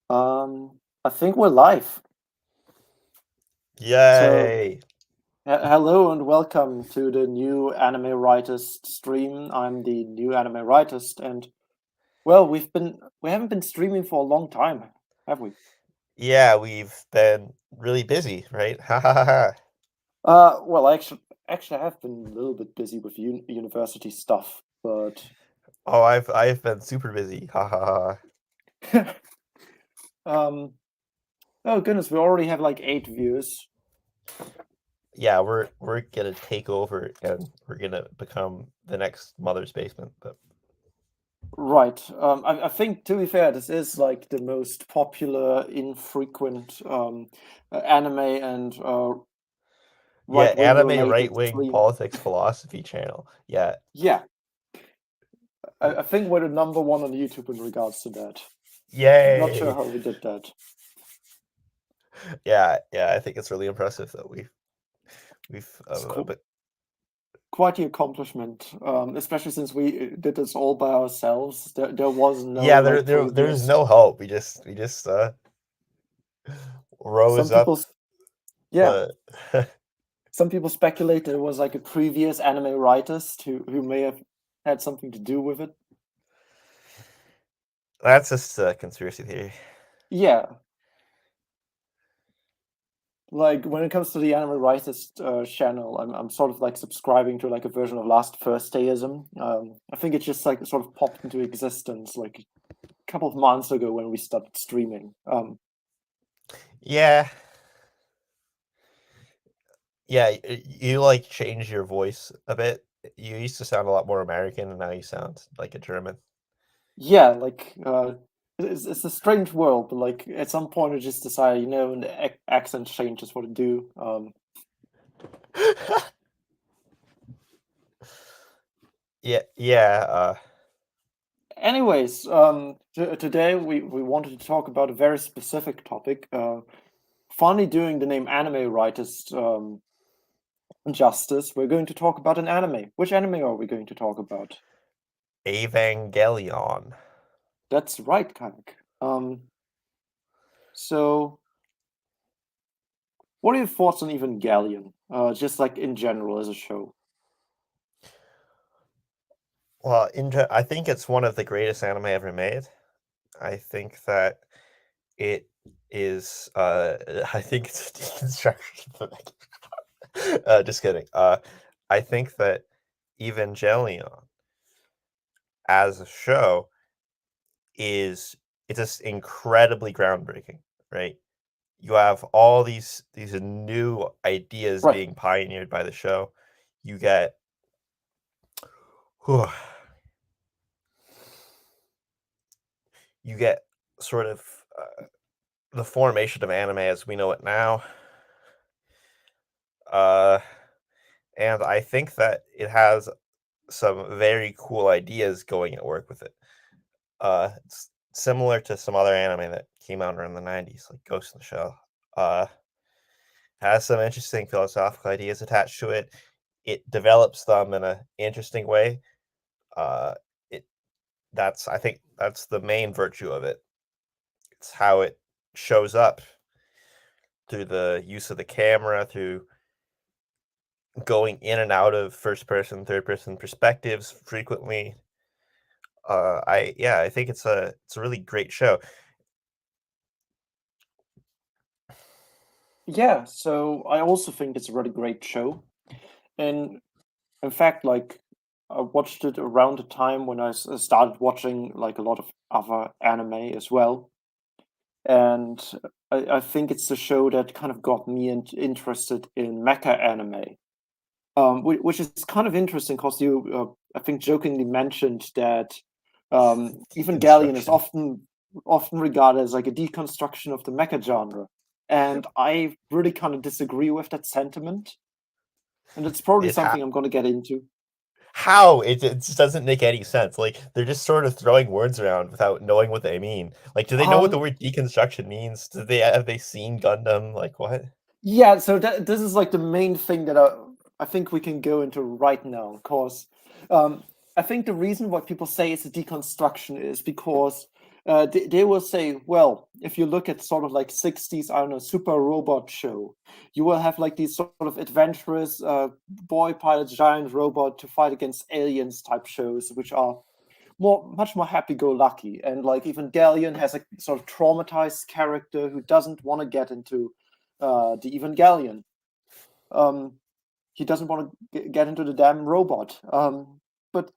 I think we're live. So, Yay! hello and welcome to the new Anime Rightist stream. I'm the new Anime Rightist, and well, we haven't been streaming for a long time, have we? Yeah, we've been really busy, right? Ha ha ha ha. Well, I actually have been a little bit busy with university stuff, but Oh, I've been super busy. Ha ha ha. um, oh goodness, we already have like 8 views. Yeah, we're gonna take over and we're gonna become the next Mother's Basement. But Right. I think, to be fair, this is like the most popular, infrequent anime and yeah, right-wing anime related right wing stream. politics philosophy channel. Yeah, Yeah, I think we're the number one on YouTube in regards to that. Not sure yay! how we did that. Yeah. I think it's really impressive that we've It's but quite the accomplishment, especially since we did this all by ourselves. There was no yeah, like there's previous. no help. We just Some rose up. people, yeah, Uh, some people speculate there was like a previous anime writers who may have had something to do with it. that's just a conspiracy theory. Yeah, like when it comes to the anime writers channel, I'm sort of like subscribing to like a version of Last First Dayism. I think it just like sort of popped into existence like a couple of months ago when we started streaming. Yeah, Yeah, you like change your voice a bit. You used to sound a lot more American, and now you sound like a German. Yeah, like it's a strange world, but like at some point I just decided, and the accent change is what to do. Yeah. Anyways, today we wanted to talk about a very specific topic. Finally, doing the name anime writers justice, we're going to talk about an anime. Which anime are we going to talk about? Evangelion. That's right, Kayak. So what are your thoughts on Evangelion? Just like in general as a show. Well, I think it's one of the greatest anime ever made. I think that it is. I think it's a deconstruction. Just kidding. I think that Evangelion as a show is it's just incredibly groundbreaking, right? You have all these new ideas Right. being pioneered by the show. You get whew, you get sort of the formation of anime as we know it now, uh, and I think that it has some very cool ideas going at work with it. It's similar to some other anime that came out around the '90s, like Ghost in the Shell. Uh, has some interesting philosophical ideas attached to it. It develops them in an interesting way. It that's I think that's the main virtue of it. It's how it shows up through the use of the camera, through going in and out of first person, third person perspectives frequently. I think it's a really great show. Yeah, so I also think it's a really great show. And in fact, like I watched it around the time when I started watching like a lot of other anime as well. And I think it's the show that kind of got me interested in mecha anime. Which is kind of interesting because you, I think, jokingly mentioned that Evangelion is Deconstruction. often regarded as like a deconstruction of the mecha genre, and I really kind of disagree with that sentiment. And it's probably It ha- something I'm going to get into. how it just doesn't make any sense. Like they're just sort of throwing words around without knowing what they mean. Like, do they know what the Um, word deconstruction means? Do they have they seen Gundam? Like what? yeah, so this is like the main thing that I think we can go into right now, because um, I think the reason why people say it's a deconstruction is because they will say, well, if you look at sort of like 60s, I don't know, super robot show, you will have like these sort of adventurous boy pilot giant robot to fight against aliens type shows, which are much more happy-go-lucky. And like Evangelion has a sort of traumatized character who doesn't want to get into the Evangelion. He doesn't want to get into the damn robot. But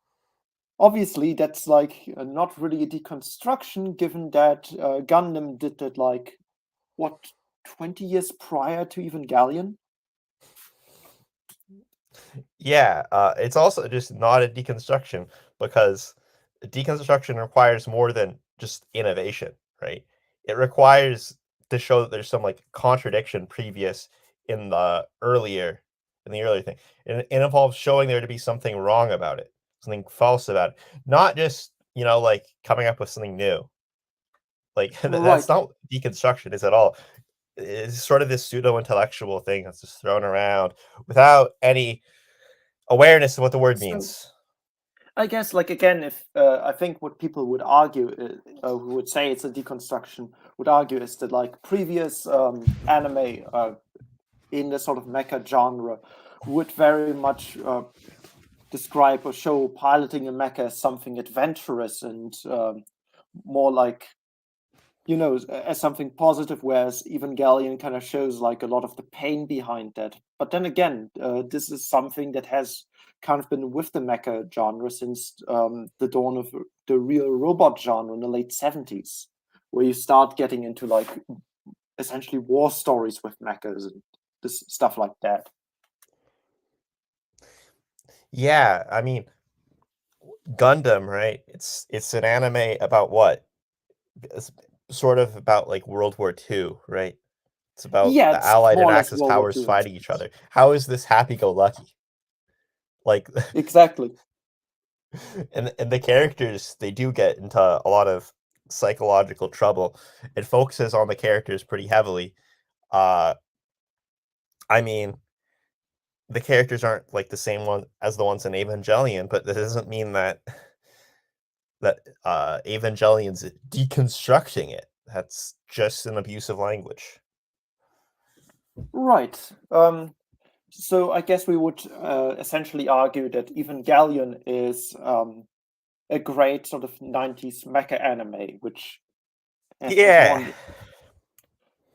obviously that's like not really a deconstruction, given that Gundam did that like what 20 years prior to Evangelion. Yeah, it's also just not a deconstruction because deconstruction requires more than just innovation, right? It requires to show that there's some like contradiction previous in the earlier thing. It involves showing there to be something wrong about it, something false about it, not just, like coming up with something new. Like that's Right. not deconstruction is at all. It's sort of this pseudo-intellectual thing that's just thrown around without any awareness of what the word So means. I guess, like, again, if I think what people would argue, who would say it's a deconstruction, would argue is that like previous anime in the sort of mecha genre would very much describe or show piloting a mecha as something adventurous and more like, as something positive, whereas Evangelion kind of shows like a lot of the pain behind that. But then again, this is something that has kind of been with the mecha genre since the dawn of the real robot genre in the late 70s, where you start getting into like essentially war stories with mechas and this stuff like that. Yeah, I mean, Gundam, right? It's an anime about what? It's sort of about like World War II, right? It's about Yeah, the it's Allied more and or less Axis World War powers II. fighting each other. How is this happy-go-lucky? Like, Exactly. and the characters, they do get into a lot of psychological trouble. It focuses on the characters pretty heavily. Uh, I mean, the characters aren't like the same one as the ones in Evangelion, but that doesn't mean that Evangelion's deconstructing it. That's just an abuse of language. Right. So I guess we would essentially argue that Evangelion is a great sort of 90s mecha anime, which has Yeah, won.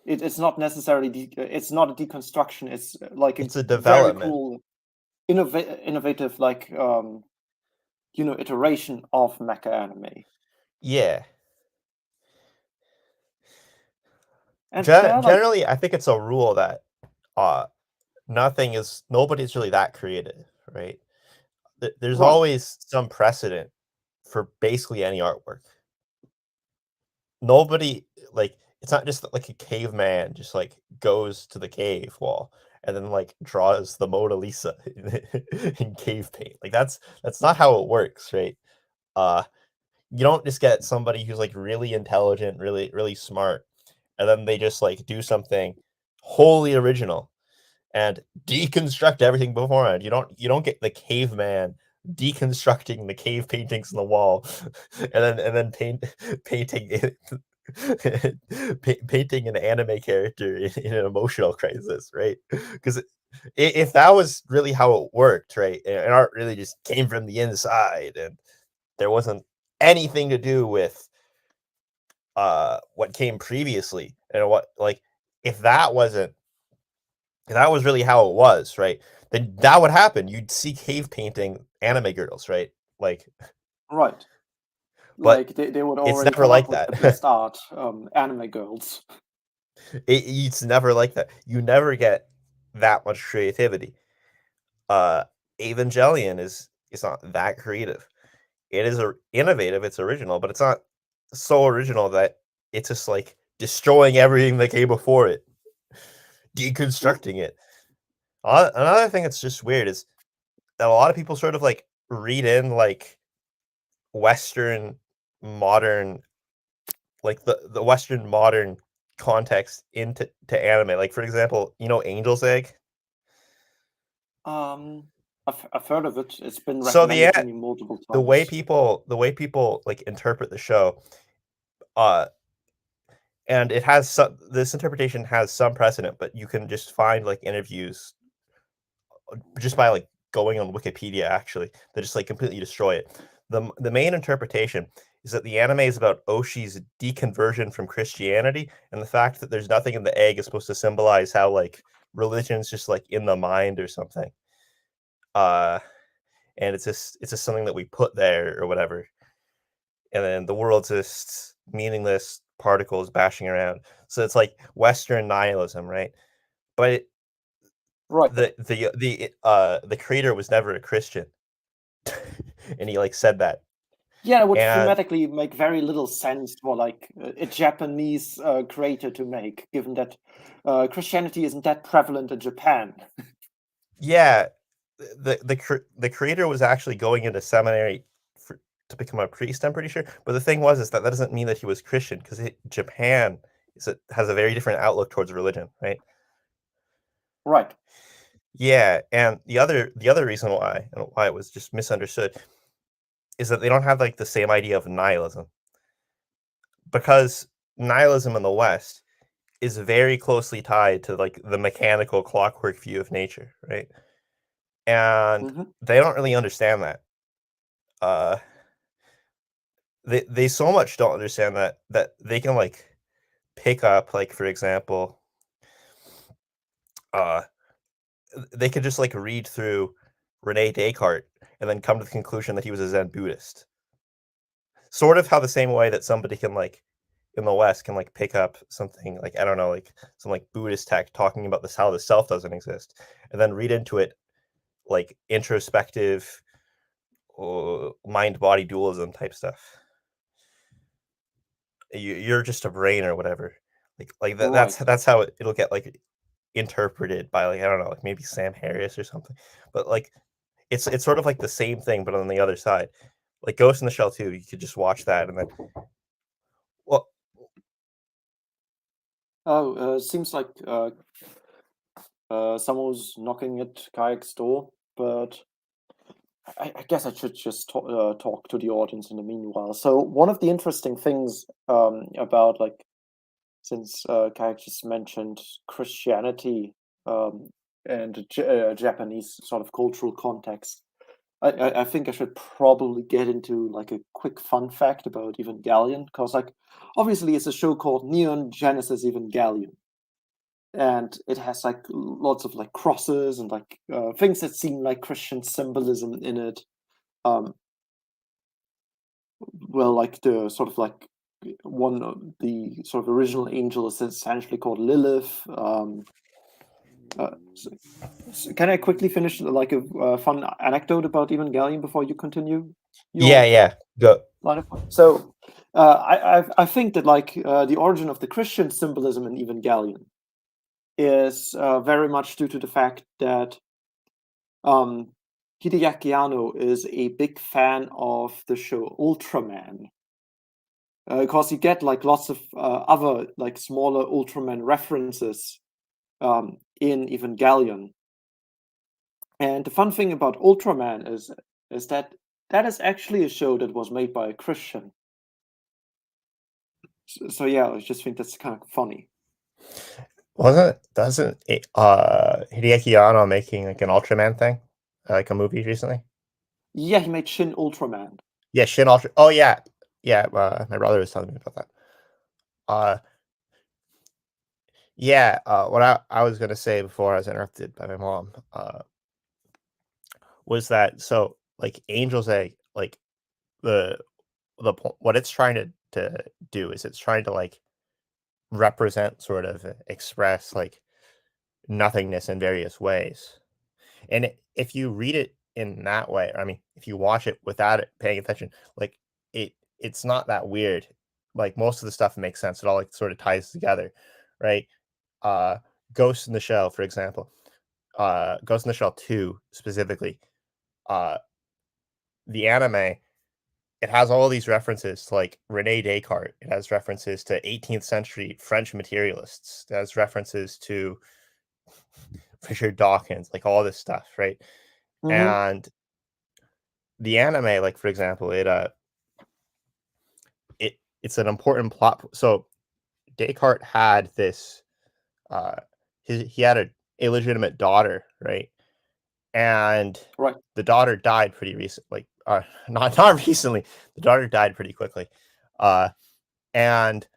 It's not necessarily it's not a deconstruction. It's like a it's a very development. cool, innovative like iteration of mecha anime. Yeah. And there are like Generally, I think it's a rule that uh nobody's really that creative, right? There's right, always some precedent for basically any artwork. Nobody like it's not just that, like a caveman just like goes to the cave wall and then like draws the Mona Lisa in cave paint. Like that's not how it works, right? Uh you don't just get somebody who's like really intelligent, really smart, and then they just like do something wholly original and deconstruct everything beforehand. You don't get the caveman deconstructing the cave paintings on the wall and then painting it painting an anime character in an emotional crisis, right? Because if that was really how it worked, right, and art really just came from the inside and there wasn't anything to do with what came previously and what like if that wasn't if that was really how it was, right, then that would happen. You'd see cave painting anime girls, right? Like, right. but Like they would it's already never come up like with the that. best art, anime girls. It's never like that. You never get that much creativity. Uh, Evangelion is not that creative. It is innovative. It's original, but it's not so original that it's just like destroying everything that came before it, deconstructing it. Another thing that's just weird is that a lot of people sort of like read in like Western modern, like the Western modern context into anime. Like for example, Angel's Egg. Um, I've heard of it. It's been So recommended to me multiple times. the way people like interpret the show, And this interpretation has some precedent, but you can just find like interviews just by like going on Wikipedia actually that just like completely destroy it. The main interpretation is that the anime is about Oshi's deconversion from Christianity, and the fact that there's nothing in the egg is supposed to symbolize how like religion's just like in the mind or something. And it's just something that we put there or whatever. And then the world's just meaningless particles bashing around. So it's like Western nihilism, right? But Right. the creator was never a Christian, and he like said that. Yeah, it would And thematically make very little sense for like a Japanese creator to make, given that Christianity isn't that prevalent in Japan. yeah, the creator was actually going into seminary to become a priest. I'm pretty sure. But the thing was is that doesn't mean that he was Christian, because Japan has a very different outlook towards religion, right? Right. Yeah, and the other reason why it was just misunderstood is that they don't have like the same idea of nihilism, because nihilism in the West is very closely tied to like the mechanical clockwork view of nature, right? And Hmm. they don't really understand that. Uh, they so much don't understand that they can like pick up, like, for example, uh, they could just like read through Rene Descartes and then come to the conclusion that he was a Zen Buddhist. Sort of how the same way that somebody can like in the West can like pick up something like, I don't know, like some like Buddhist text talking about this how the self doesn't exist, and then read into it like introspective mind body dualism type stuff. You're just a brain or whatever. Like that, Right. that's how it'll get like interpreted by like, I don't know, like maybe Sam Harris or something. But like it's sort of like the same thing but on the other side. Like Ghost in the Shell 2, you could just watch that and then well, Oh, seems like someone was knocking at Kayak's door, but I guess I should just talk to the audience in the meanwhile. So one of the interesting things about like, since Kayak just mentioned Christianity and Japanese sort of cultural context, I think I should probably get into like a quick fun fact about Evangelion, because like obviously it's a show called Neon Genesis Evangelion, and it has like lots of like crosses and like things that seem like Christian symbolism in it. Um, well, like the sort of like one of the sort of original angel is essentially called Lilith. Can I quickly finish like a fun anecdote about Evangelion before you continue yeah, your yeah. Go. line of thought? So I think that like the origin of the Christian symbolism in Evangelion is very much due to the fact that um, Hideaki Anno is a big fan of the show Ultraman, because you get like lots of other like smaller Ultraman references in Evangelion. And the fun thing about Ultraman is that that is actually a show that was made by a Christian. So yeah, I just think that's kind of funny. Doesn't Hideaki Anno making like an Ultraman thing, like a movie recently? Yeah, he made Shin Ultraman. Yeah, Shin Ultra. Oh yeah, yeah. My brother was telling me about that. Uh, yeah. What I was gonna say before I was interrupted by my mom, was that so like Angel's Egg, like the what it's trying to do is it's trying to like represent, sort of express like nothingness in various ways. And if you read it in that way, I mean, if you watch it without it paying attention, like it's not that weird. Like most of the stuff makes sense. It all like sort of ties together, right? Uh Ghost in the Shell, for example. Ghost in the Shell 2 specifically. Uh the anime, it has all these references to like Rene Descartes. It has references to 18th century French materialists. It has references to Richard Dawkins, like all this stuff, right? Mm-hmm. And the anime, like for example, it's an important plot. So Descartes had this he had a illegitimate daughter, right? And Right. the daughter died pretty recent, like not recently. The daughter died pretty quickly, and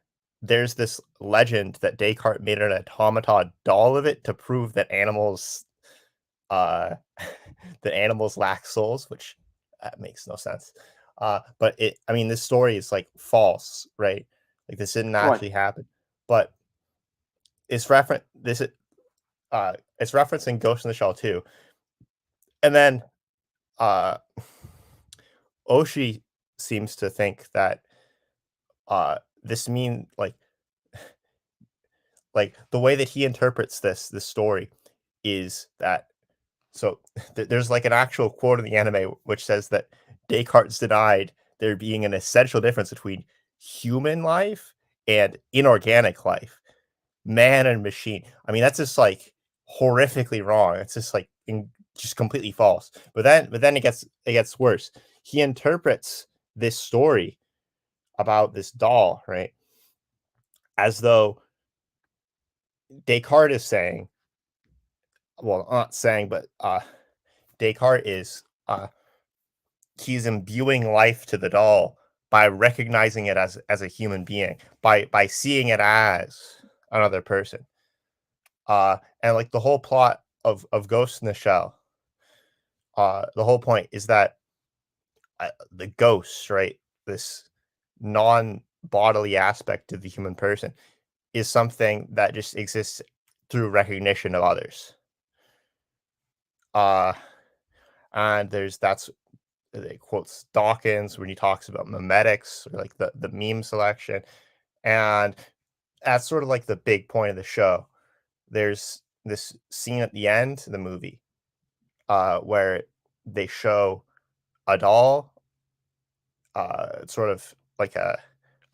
there's this legend that Descartes made an automaton doll of it to prove that animals uh that animals lack souls, which makes no sense. But I mean, this story is like false, right? Like this didn't Right. actually happen, but it's reference this it's referencing Ghost in the Shell too. And then uh Oshi seems to think that this mean like the way that he interprets this story is that so there's like an actual quote in the anime which says that Descartes denied there being an essential difference between human life and inorganic life, man and machine. I mean, that's just like horrifically wrong. It's just like just completely false. But then it gets worse. He interprets this story about this doll, right, as though Descartes is saying, well, not saying, but Descartes is he's imbuing life to the doll by recognizing it as a human being, by seeing it as another person. And like the whole plot of Ghost in the Shell, the whole point is that the ghost, right, this non-bodily aspect of the human person, is something that just exists through recognition of others. Uh, and that's it quotes Dawkins when he talks about memetics, or like the meme selection, and that's sort of like the big point of the show. There's this scene at the end of the movie where they show a doll, sort of like a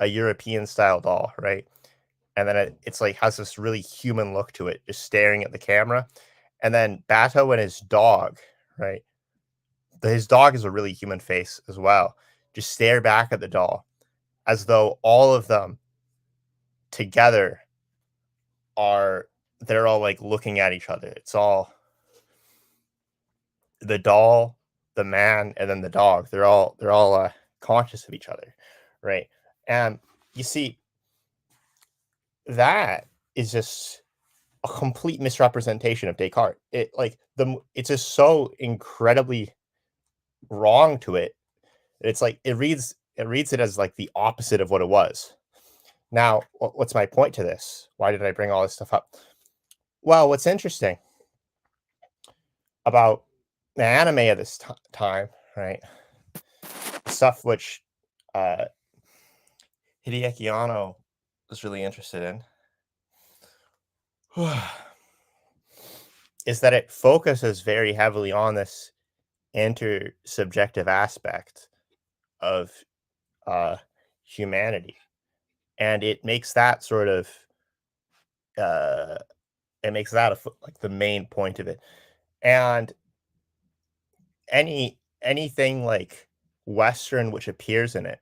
European style doll, right? And then it's like has this really human look to it, just staring at the camera. And then Bato and his dog, right? His dog is a really human face as well. Just stare back at the doll as though all of them together they're all like looking at each other. It's all the doll, the man, and then the dog. They're all conscious of each other, right? And you see, that is just a complete misrepresentation of Descartes. It's just so incredibly wrong to it. It's like it reads it as like the opposite of what it was. Now, what's my point to this? Why did I bring all this stuff up? Well, what's interesting about the anime of this time, right? Stuff which uh, Hideaki Anno was really interested in is that it focuses very heavily on this intersubjective aspect of uh, humanity, and it makes that sort of uh, like the main point of it. And anything like Western which appears in it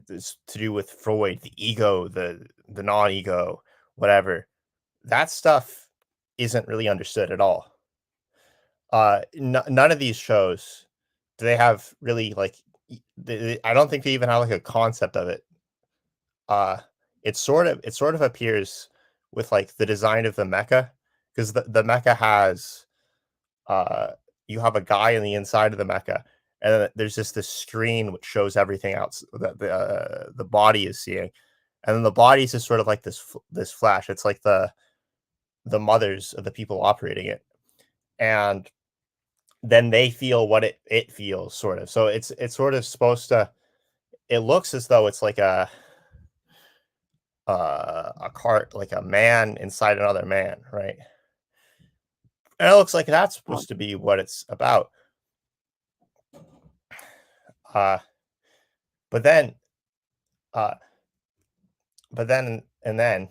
is to do with Freud, the ego, the non-ego, whatever. That stuff isn't really understood at all. None of these shows do they have really like. I don't think they even have like a concept of it. Uh, it sort of appears with like the design of the mecha, because the mecha has uh you have a guy in the inside of the mecha, and then there's just this screen which shows everything else that the body is seeing, and then the body is just sort of like this flash. It's like the mothers of the people operating it, and then they feel what it feels, sort of. So it's sort of supposed to. It looks as though it's like a cart, like a man inside another man, right? And it looks like that's Right. supposed to be what it's about. Uh, but then, uh, and then,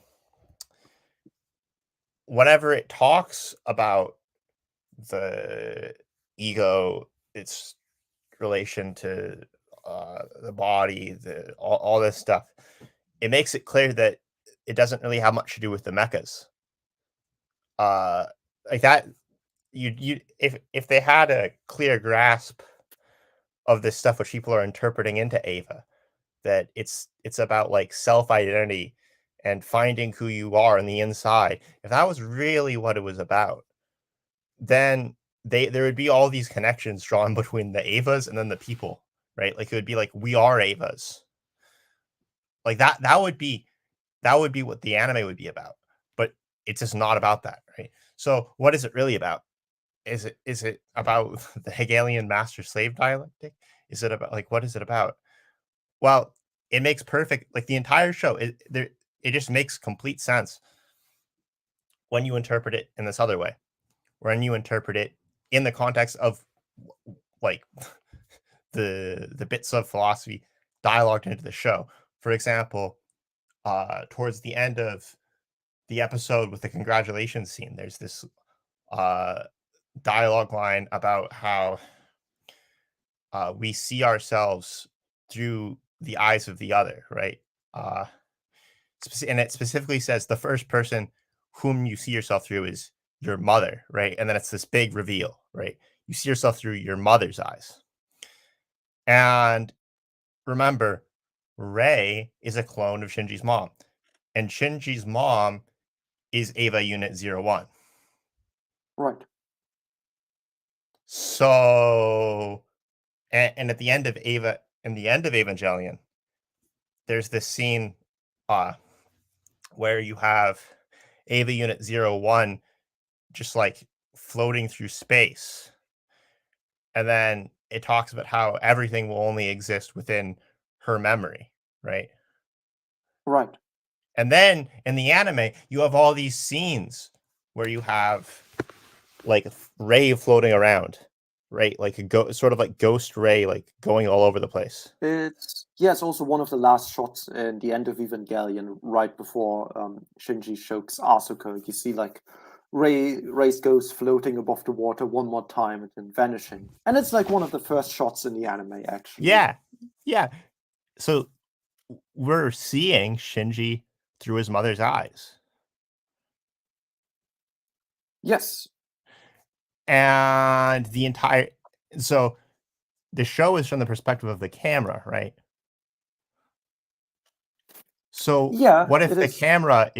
whenever it talks about the ego, its relation to the body, all this stuff. It makes it clear that it doesn't really have much to do with the mechas. Like that, if they had a clear grasp of this stuff which people are interpreting into Eva, that it's about like self-identity and finding who you are on the inside. If that was really what it was about, then there would be all these connections drawn between the Evas and then the people, right? Like it would be like we are Evas. Like that would be what the anime would be about. But it's just not about that, right? So what is it really about? Is it about the Hegelian master slave dialectic? Is it about like what is it about? Well, it makes perfect like the entire show. It just makes complete sense when you interpret it in this other way, when you interpret it in the context of like the bits of philosophy dialogued into the show. For example, towards the end of the episode with the congratulations scene, there's this dialogue line about how we see ourselves through the eyes of the other, right? And it specifically says the first person whom you see yourself through is your mother, right? And then it's this big reveal, right? You see yourself through your mother's eyes. And remember, Rei is a clone of Shinji's mom. And Shinji's mom is Eva Unit 01. Right. So, and at the end of Evangelion, there's this scene where you have Eva Unit 01 just like floating through space. And then it talks about how everything will only exist within her memory, right? Right. And then in the anime, you have all these scenes where you have like Rei floating around, right? Like sort of like Ghost Rei, like going all over the place. It's also one of the last shots in the end of Evangelion, right before Shinji chokes Asuka. You see like Ray's ghost floating above the water one more time and then vanishing. And it's like one of the first shots in the anime, actually. Yeah. Yeah. So we're seeing Shinji through his mother's eyes. Yes. And so the show is from the perspective of the camera, right? So Yeah, what if it the is. camera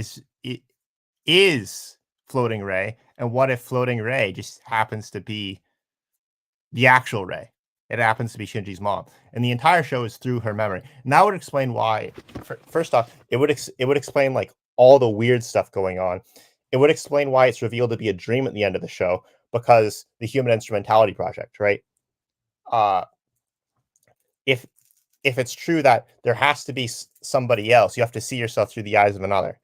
is floating Rei, and what if floating Rei just happens to be the actual Rei? It happens to be Shinji's mom, and the entire show is through her memory. And that would explain why. First off, it would explain like all the weird stuff going on. It would explain why it's revealed to be a dream at the end of the show, because the Human Instrumentality Project, right? If it's true that there has to be somebody else, you have to see yourself through the eyes of another.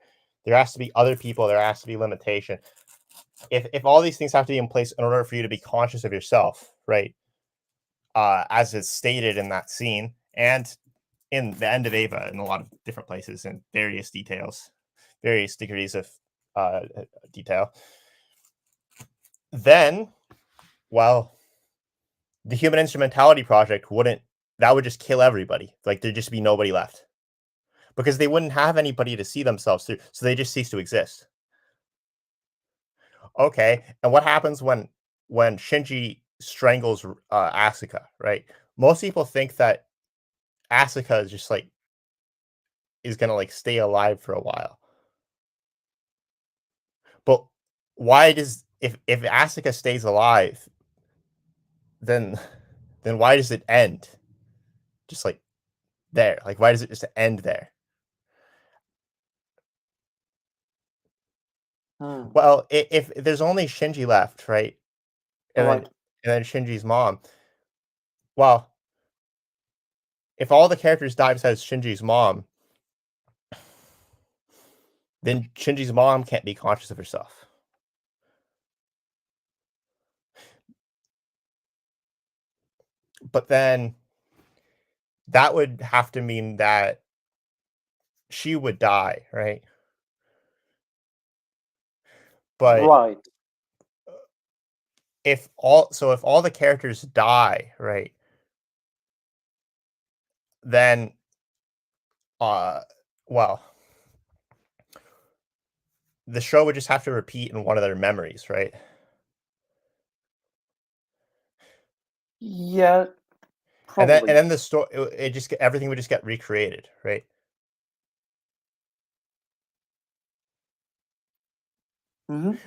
There has to be other people. There has to be limitation. If all these things have to be in place in order for you to be conscious of yourself, right? As is stated in that scene and in the end of Eva in a lot of different places and various details, various degrees of detail. Then, well, the Human Instrumentality Project that would just kill everybody. Like there'd just be nobody left. Because they wouldn't have anybody to see themselves through, so they just cease to exist. Okay, and what happens when Shinji strangles Asuka, right? Most people think that Asuka is just like is gonna like stay alive for a while, but why does if Asuka stays alive, then why does it end? Just like there, like why does it just end there? Well, if there's only Shinji left, right, and Right. then Shinji's mom, well, if all the characters die besides Shinji's mom, then Shinji's mom can't be conscious of herself. But then that would have to mean that she would die, right? But Right. if all the characters die, right? then well, the show would just have to repeat in one of their memories, right? Yeah, And probably. then the story, it just everything would just get recreated, right?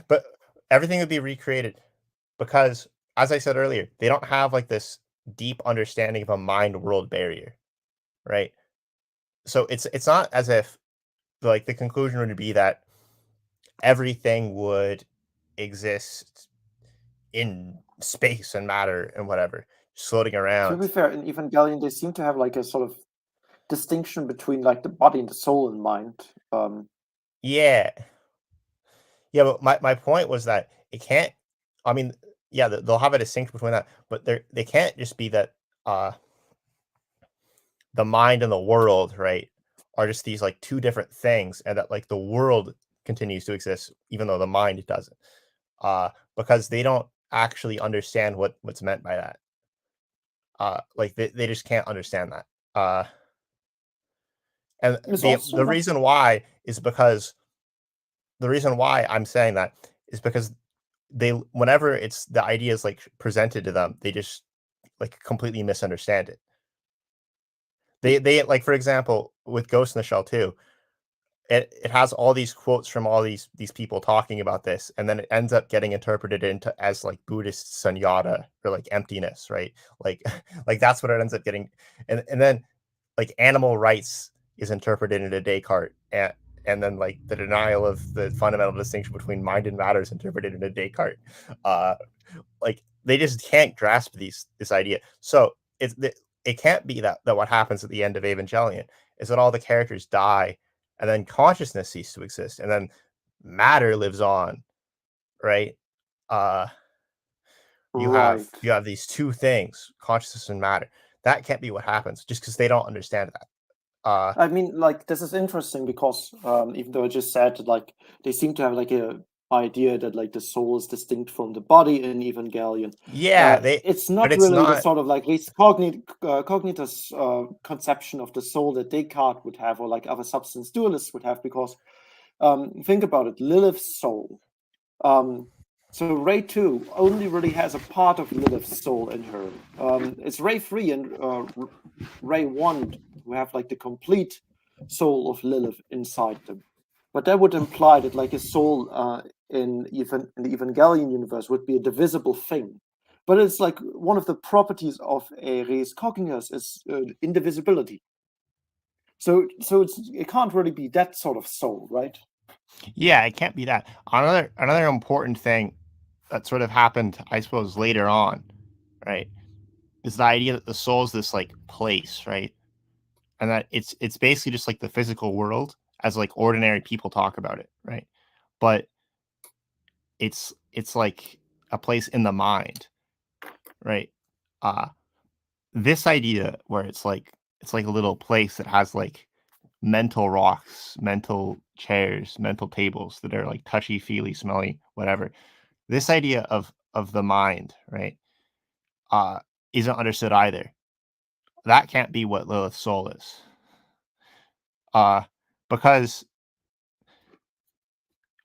But everything would be recreated because, as I said earlier, they don't have like this deep understanding of a mind world barrier, right? So it's not as if like the conclusion would be that everything would exist in space and matter and whatever, just floating To be around. fair, in Evangelion, they seem to have like a sort of distinction between like the body and the soul and mind. Yeah. Yeah, but my point was that it can't. I mean, yeah, they'll have a distinction between that, but they can't just be that uh the mind and the world, right, are just these like two different things, and that like the world continues to exist even though the mind doesn't. Because they don't actually understand what's meant by that. Like they just can't understand that. And It's also the not reason why is because the reason why I'm saying that is because they whenever it's the idea is like presented to them, they just like completely misunderstand it. They like for example with Ghost in the Shell 2, it has all these quotes from all these people talking about this, and then it ends up getting interpreted into as like Buddhist sunyata or like emptiness, right? Like like that's what it ends up getting, and then like animal rights is interpreted into Descartes, and then like the denial of the fundamental distinction between mind and matter is interpreted into Descartes. Uh, like they just can't grasp this idea. So it can't be that what happens at the end of Evangelion is that all the characters die and then consciousness ceases to exist and then matter lives on, right? Uh, right. you have these two things, consciousness and matter. That can't be what happens just because they don't understand that. I mean, like this is interesting because even though I just said that, like they seem to have like a idea that like the soul is distinct from the body in Evangelion. Yeah, It's but not it's really the not. sort of like least cognitus conception of the soul that Descartes would have, or like other substance dualists would have, because think about it, Lilith's soul. So Ray 2 only really has a part of Lilith's soul in her. It's Ray 3 and Ray 1 who have like the complete soul of Lilith inside them. But that would imply that like a soul in the Evangelion universe would be a divisible thing. But it's like one of the properties of a res cognitus is indivisibility. So it can't really be that sort of soul, right? Yeah, it can't be that. Another important thing that sort of happened, I suppose, later on, right, is the idea that the soul is this like place, right, and that it's basically just like the physical world as like ordinary people talk about it, right, but it's like a place in the mind, right. Uh this idea where it's like a little place that has like mental rocks, mental chairs, mental tables that are like touchy feely, smelly, whatever. This idea of the mind, right, uh, isn't understood either. That can't be what Lilith's soul is, uh, because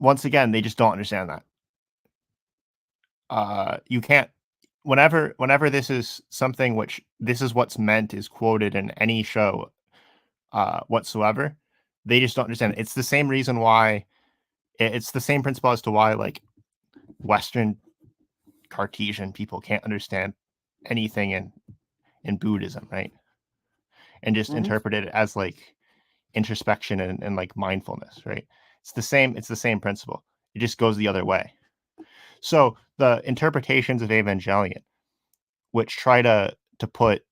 once again, they just don't understand that. You can't. Whenever this is something which this is what's meant is quoted in any show whatsoever, they just don't understand it. It's the same reason why it's the same principle as to why like Western Cartesian people can't understand anything in Buddhism, right? And just Mm-hmm. interpret it as like introspection and like mindfulness, right? It's the same principle. It just goes the other way. So the interpretations of Evangelion, which try to put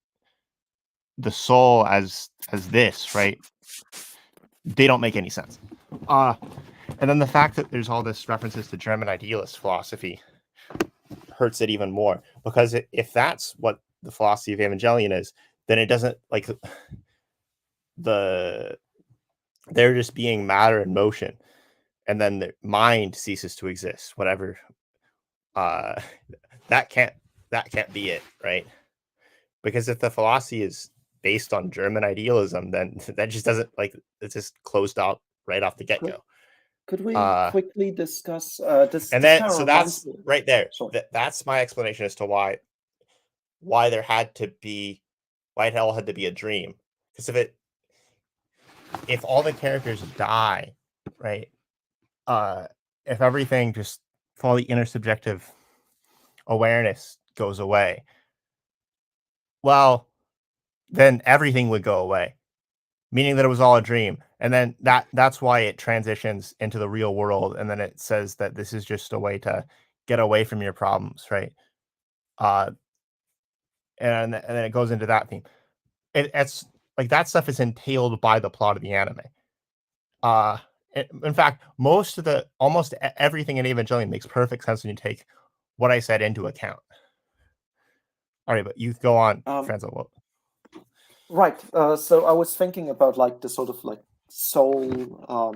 the soul as this, right? They don't make any sense. And then the fact that there's all this references to German idealist philosophy hurts it even more because if that's what the philosophy of Evangelion is, then it doesn't like the they're just being matter and motion, and then the mind ceases to exist. Whatever, uh, that can't that can't be it, right? Because if the philosophy is based on German idealism, then that just doesn't like it's just closed out right off the get-go. Could we quickly discuss this? And This then kind of so reminds that's me. right there. Sorry. That's my explanation as to why there had to be why it all had to be a dream. Because if all the characters die, right? If everything just if all the intersubjective awareness goes away, well, then everything would go away, meaning that it was all a dream. And then that's why it transitions into the real world, and then it says that this is just a way to get away from your problems, right? And then it goes into that theme. It's like that stuff is entailed by the plot of the anime. In fact, almost everything in Evangelion makes perfect sense when you take what I said into account. All right, but you go on, Franzo. Right. So I was thinking about like the sort of like soul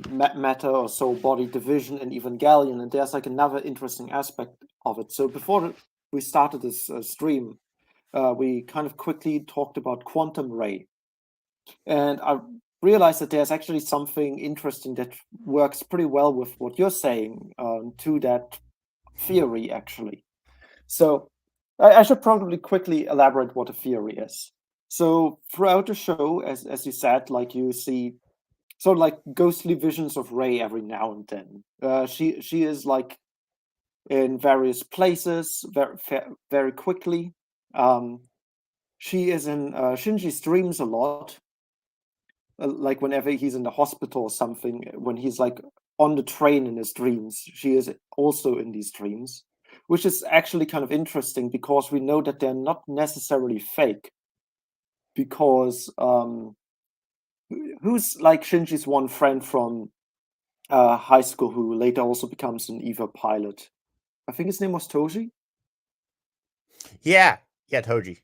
matter or soul body division in Evangelion, and there's like another interesting aspect of it. So before we started this stream, we kind of quickly talked about quantum ray, and I realized that there's actually something interesting that works pretty well with what you're saying to that theory, actually. So I should probably quickly elaborate what a theory is. So throughout the show, as you said, like you see sort of like ghostly visions of Rey every now and then. She is like in various places very quickly. She is in Shinji's dreams a lot, like whenever he's in the hospital or something, when he's like on the train in his dreams, she is also in these dreams, which is actually kind of interesting because we know that they're not necessarily fake. Because who's like Shinji's one friend from high school who later also becomes an EVA pilot? I think his name was Toji. Yeah, Toji.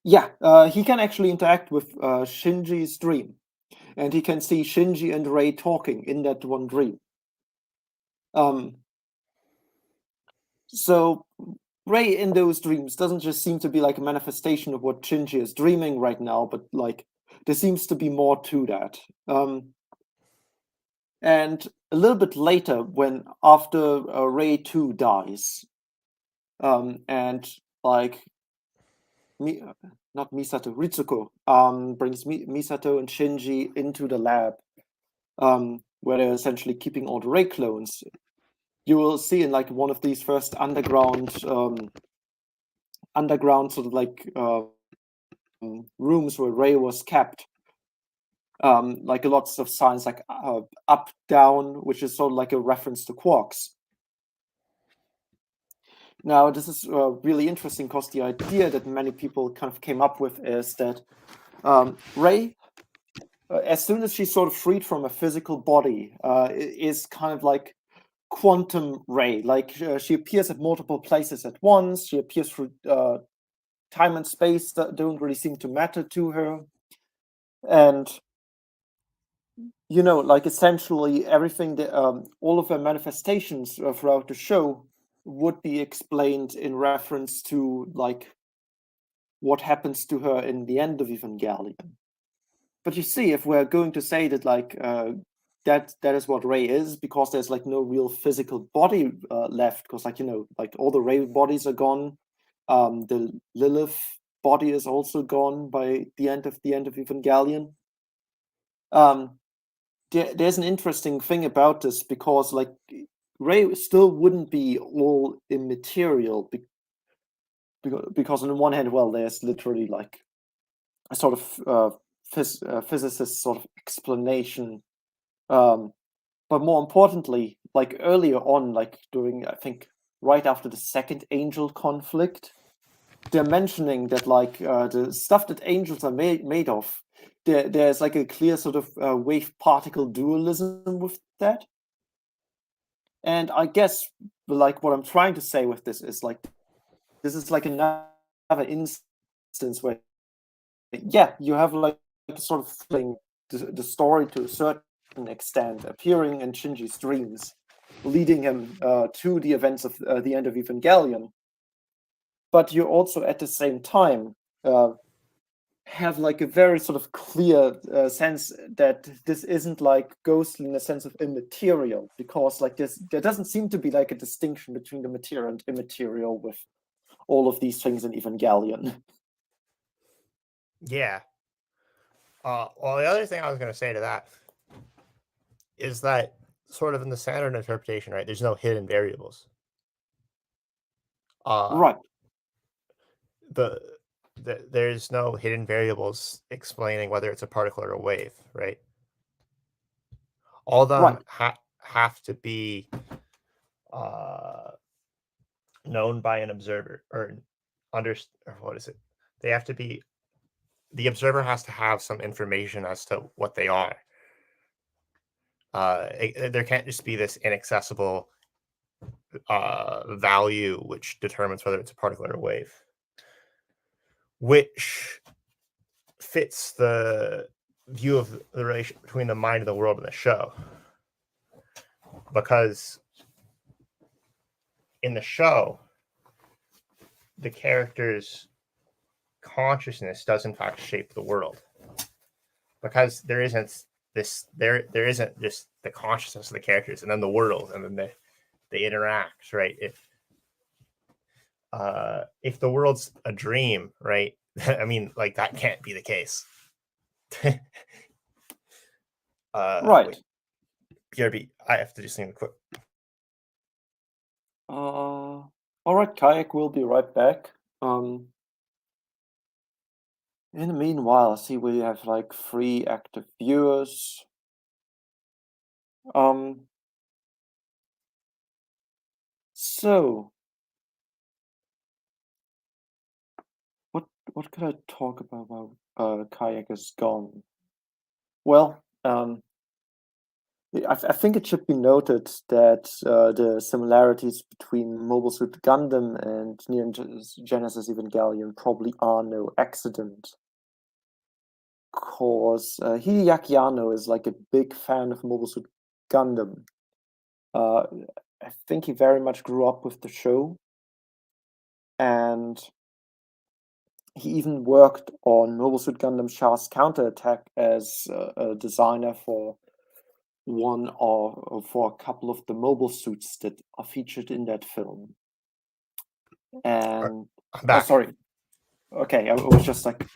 Yeah, he can actually interact with Shinji's dream, and he can see Shinji and Rei talking in that one dream. So Rei in those dreams doesn't just seem to be like a manifestation of what Shinji is dreaming right now, but like there seems to be more to that. And a little bit later, when after Rei 2 dies, and like not Misato, Ritsuko brings Misato and Shinji into the lab, where they're essentially keeping all the Rei clones. You will see in like one of these first underground sort of like rooms where Rei was kept, like lots of signs like up, down, which is sort of like a reference to quarks. Now, this is really interesting because the idea that many people kind of came up with is that Rei, as soon as she's sort of freed from a physical body, is kind of like quantum Rei. Like she appears at multiple places at once. She appears through time and space that don't really seem to matter to her. And you know, like essentially everything that all of her manifestations throughout the show would be explained in reference to like what happens to her in the end of Evangelion. But you see, if we're going to say that like that is what Rei is, because there's like no real physical body left, because like you know, like all the Rei bodies are gone. The Lilith body is also gone by the end of Evangelion. There's an interesting thing about this because like Rei still wouldn't be all immaterial because on the one hand, well, there's literally like a sort of physicist sort of explanation, but more importantly, like earlier on, like during I think right after the second angel conflict, they're mentioning that like the stuff that angels are made of, there's like a clear sort of wave particle dualism with that. And I guess like what I'm trying to say with this is like this is like another instance where yeah, you have like sort of filling the story to a certain extent, appearing in Shinji's dreams, leading him to the events of the end of Evangelion. But you're also at the same time have like a very sort of clear sense that this isn't like ghostly in the sense of immaterial, because like there doesn't seem to be like a distinction between the material and immaterial with all of these things in Evangelion. Yeah. Well, the other thing I was going to say to that is that sort of in the standard interpretation, right? There's no hidden variables. Right. The there's no hidden variables explaining whether it's a particle or a wave, right? All of them have to be known by an observer or what is it? They have to be, the observer has to have some information as to what they are. There can't just be this inaccessible value which determines whether it's a particle or a wave, which fits the view of the relation between the mind and the world in the show. Because in the show, the character's consciousness does in fact shape the world. Because there isn't just the consciousness of the characters and then the world and then they interact, right? If the world's a dream, right? I mean, like that can't be the case. Right. Wait. BRB, I have to do something quick. All right, Kayak will be right back. In the meanwhile, I see we have like 3 active viewers. So what could I talk about while Kayak is gone? Well, I think it should be noted that the similarities between Mobile Suit Gundam and Neon Genesis Evangelion probably are no accident. Because Hideaki Anno is like a big fan of Mobile Suit Gundam. I think he very much grew up with the show, and he even worked on Mobile Suit Gundam Char's Counterattack as a designer for for a couple of the mobile suits that are featured in that film. And oh, sorry. Okay, I was just like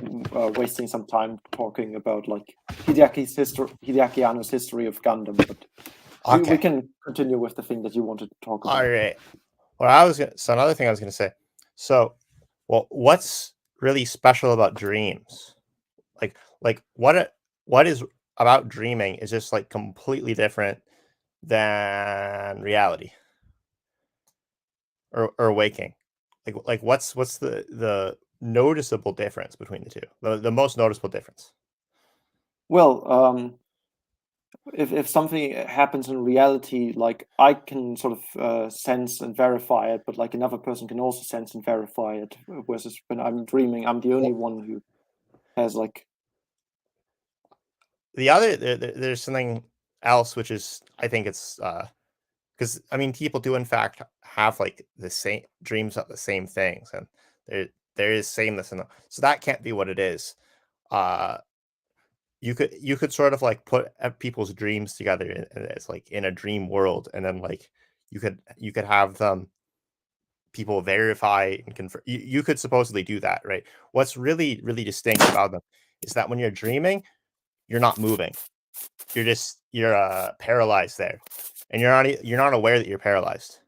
wasting some time talking about like Hideaki Anno's history of Gundam, but we can continue with the thing that you wanted to talk about. All right. Well, so another thing I was going to say. So, well, what's really special about dreams? Like what is about dreaming is just like completely different than reality or waking. Like what's the noticeable difference between the two? The most noticeable difference. Well, if something happens in reality, like I can sort of sense and verify it, but like another person can also sense and verify it. Whereas when I'm dreaming, I'm the only one who has like. There's something else which is, I think it's because I mean people do in fact have like the same dreams of the same things, and there is sameness in them. So that can't be what it is. You could sort of like put people's dreams together as like in a dream world, and then like you could have them people verify and confirm. You could supposedly do that, right? What's really distinct about them is that when you're dreaming, you're not moving. You're paralyzed there, and you're not aware that you're paralyzed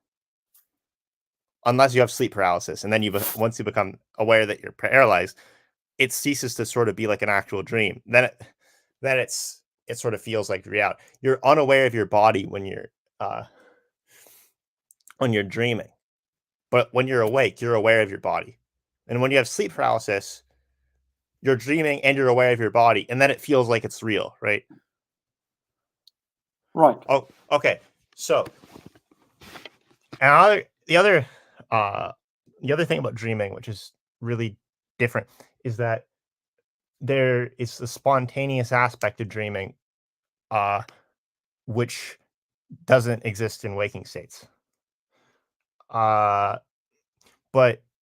unless you have sleep paralysis, and then once you become aware that you're paralyzed, it ceases to sort of be like an actual dream. Then it sort of feels like reality. You're unaware of your body when you're dreaming, but when you're awake, you're aware of your body. And when you have sleep paralysis, you're dreaming and you're aware of your body, and then it feels like it's real, right? Right. Oh, okay. So, and the other thing about dreaming, which is really different, is that there is a spontaneous aspect of dreaming, which doesn't exist in waking states. But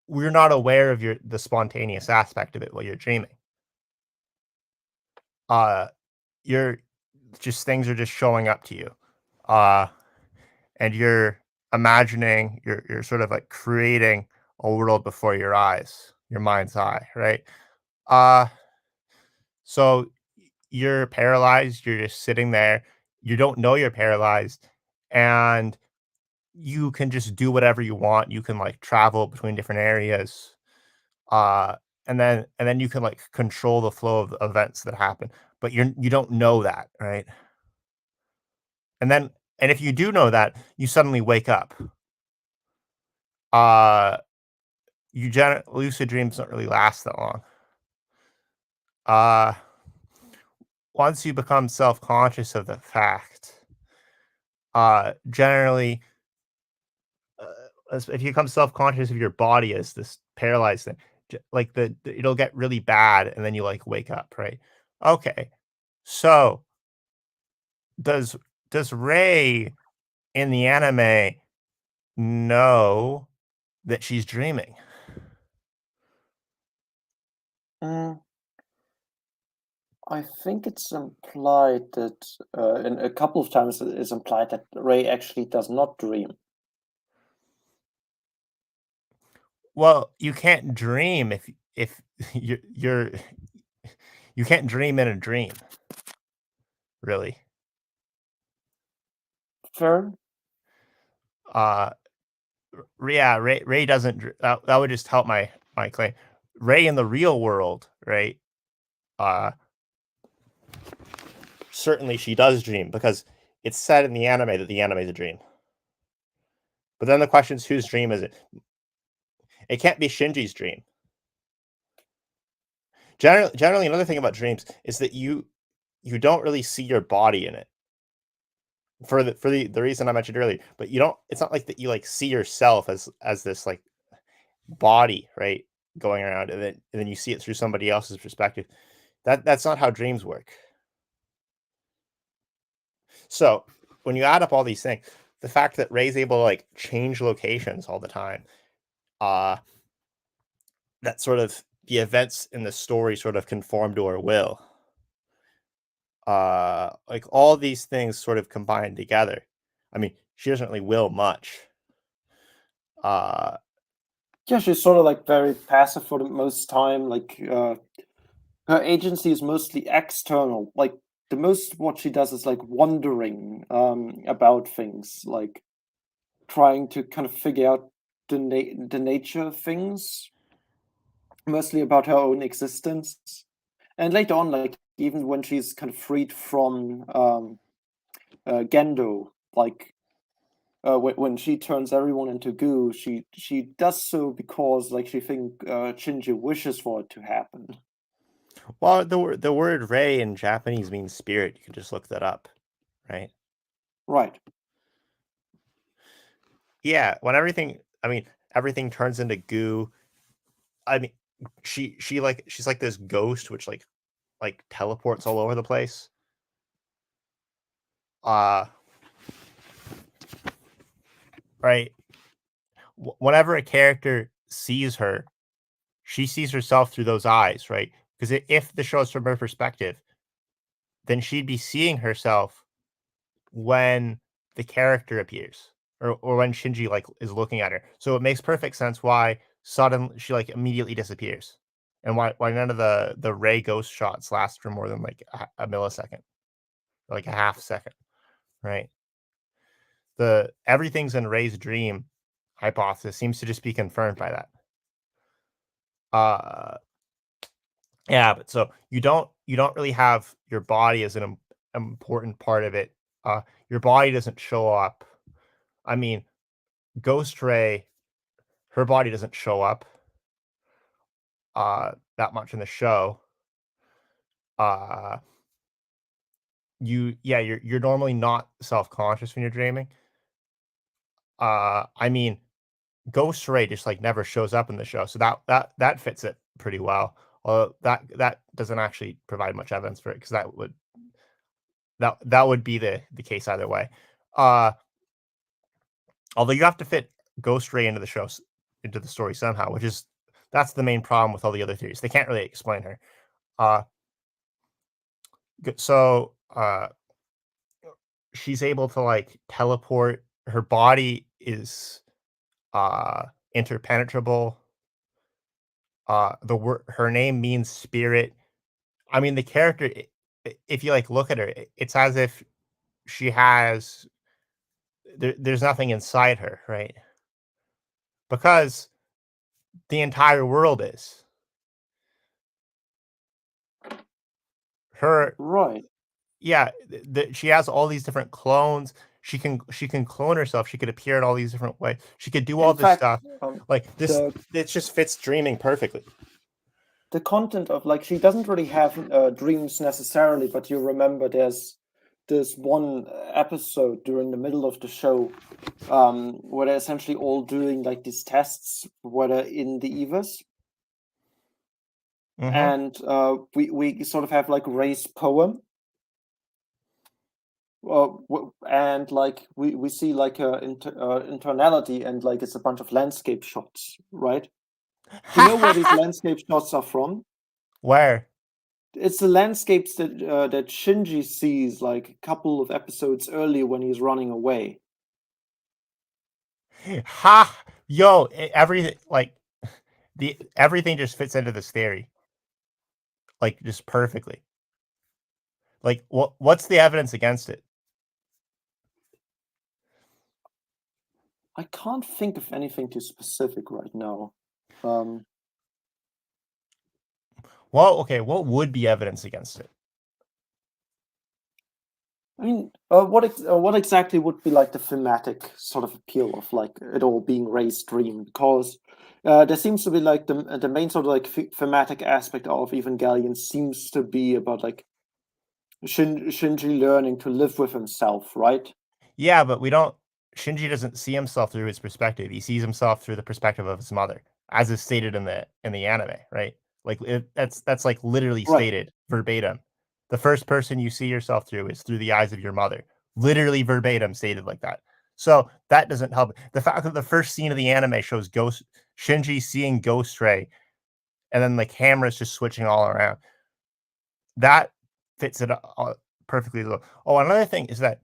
we're not aware of the spontaneous aspect of it while you're dreaming. you're just things are just showing up to you, and you're imagining, you're sort of like creating a world before your eyes, your mind's eye, right? Uh, so you're paralyzed. You're just sitting there. You don't know you're paralyzed, and you can just do whatever you want. You can like travel between different areas, uh, and then you can like control the flow of events that happen. But you don't know that, right? And then and if you do know that, you suddenly wake up. Uh, lucid dreams don't really last that long. Uh, Once you become self-conscious of the fact, generally, if you become self-conscious of your body as this paralyzed thing, like it'll get really bad, and then you like wake up, right? Okay, so does does Ray in the anime know that she's dreaming? Mm, I think it's implied that, and a couple of times it's implied that Ray actually does not dream. Well, you can't dream if you're you can't dream in a dream, really. Fair? Uh, yeah, Ray doesn't. That would just help my claim. Ray in the real world, right? Uh, Certainly she does dream because it's said in the anime that the anime is a dream. But then the question is, whose dream is it? It can't be Shinji's dream. Generally, another thing about dreams is that you don't really see your body in it for the reason I mentioned earlier. But you don't. It's not like that you like see yourself as this like body, right, going around, and then you see it through somebody else's perspective. That's not how dreams work. So when you add up all these things, the fact that Ray's able to like change locations all the time, uh, that sort of the events in the story sort of conform to her will. Like all these things sort of combined together. I mean, she doesn't really will much. Uh, Yeah, she's sort of like very passive for the most time. Like, her agency is mostly external. Like, the most what she does is like wondering about things, like trying to kind of figure out the nature of things, mostly about her own existence. And later on, like even when she's kind of freed from Gendo, like when she turns everyone into goo, she does so because like she think Shinji wishes for it to happen. well, the word Ray in Japanese means spirit. You can just look that up, right? Right. Yeah, when everything turns into goo. I mean, she's like this ghost which like teleports all over the place. Uh right. Whenever a character sees her, she sees herself through those eyes, right? Because if the show is from her perspective, then she'd be seeing herself when the character appears, or when Shinji like is looking at her. So it makes perfect sense why suddenly she like immediately disappears, and why none of the Ray ghost shots last for more than like a millisecond, like a half second, right? The everything's in Ray's dream hypothesis seems to just be confirmed by that. Uh yeah, but so you don't really have your body as an important part of it. Your body doesn't show up. I mean, Ghost Ray, her body doesn't show up that much in the show. Uh you're normally not self-conscious when you're dreaming. I mean, Ghost Ray just like never shows up in the show, so that fits it pretty well. Although that doesn't actually provide much evidence for it because that would be the case either way. Uh, Although you have to fit Ghost Ray into the show into the story somehow, that's the main problem with all the other theories. They can't really explain her. Uh, So she's able to like teleport. Her body is interpenetrable. Her name means spirit. I mean, the character, if you like look at her, it's as if she has there's nothing inside her, right? Because the entire world is her. Right. Yeah, she has all these different clones. She can clone herself. She could appear in all these different ways. She could do all In this fact, stuff. Like this, the it just fits dreaming perfectly. the content of like she doesn't really have dreams necessarily, but you remember there's this one episode during the middle of the show where they're essentially all doing like these tests where they're in the Evas. Mhm. And we sort of have like Ray's poem. And like we see like internality, and like it's a bunch of landscape shots, right? Do you know where these landscape shots are from? Where? It's the landscapes that Shinji sees like a couple of episodes earlier when he's running away. Ha! Yo, everything like everything just fits into this theory, like just perfectly. Like, what's the evidence against it? I can't think of anything too specific right now. Um, Well, okay, what would be evidence against it? I mean, what exactly would be like the thematic sort of appeal of like it all being Ray's dream? Because there seems to be like the main sort of like thematic aspect of Evangelion seems to be about like Shinji learning to live with himself, right? Yeah, but we don't. Shinji doesn't see himself through his perspective. He sees himself through the perspective of his mother, as is stated in the anime, right? Like that's like literally Right. stated verbatim. The first person you see yourself through is through the eyes of your mother. Literally verbatim stated like that. So that doesn't help. The fact that the first scene of the anime shows Shinji seeing Ghost Ray, and then the camera's just switching all around. That fits it perfectly. Oh, another thing is that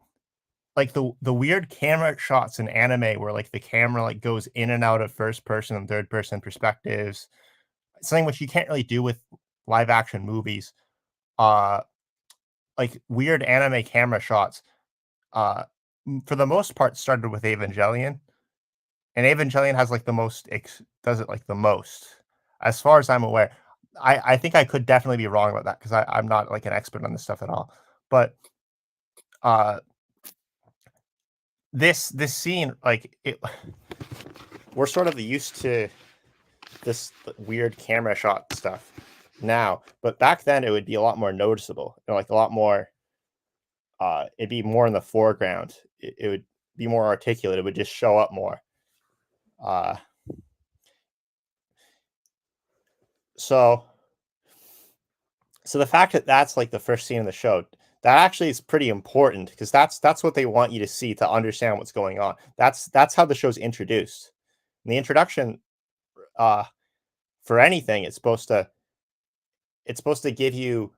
like the weird camera shots in anime where like the camera like goes in and out of first person and third person perspectives, something which you can't really do with live action movies. Uh like weird anime camera shots uh for the most part started with Evangelion, and Evangelion has like the most does it like the most as far as I'm aware. I think I could definitely be wrong about that because I'm not like an expert on this stuff at all, but uh this scene like it we're sort of used to this weird camera shot stuff now, but back then it would be a lot more noticeable, like a lot more it'd be more in the foreground. It would be more articulate. It would just show up more. uh so so the fact that that's like the first scene in the show, that actually is pretty important because that's what they want you to see to understand what's going on. That's how the show's introduced. And the introduction uh for anything, it's supposed to give you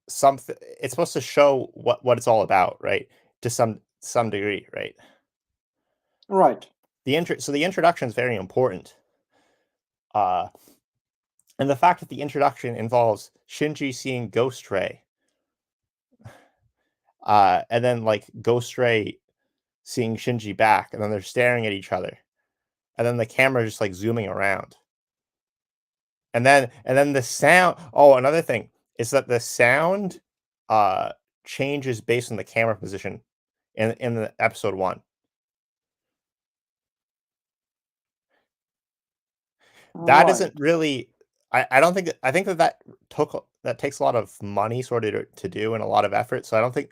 something. It's supposed to show what it's all about, right? To some degree, right? Right. So the introduction is very important. Uh and the fact that the introduction involves Shinji seeing Ghost Ray, and then like Ghost Ray seeing Shinji back, and then they're staring at each other, and then the camera just like zooming around. And then the sound. Oh, another thing is that the sound uh changes based on the camera position in the episode 1. That Right. isn't really. I don't think I think that takes a lot of money sort of to do and a lot of effort. So I don't think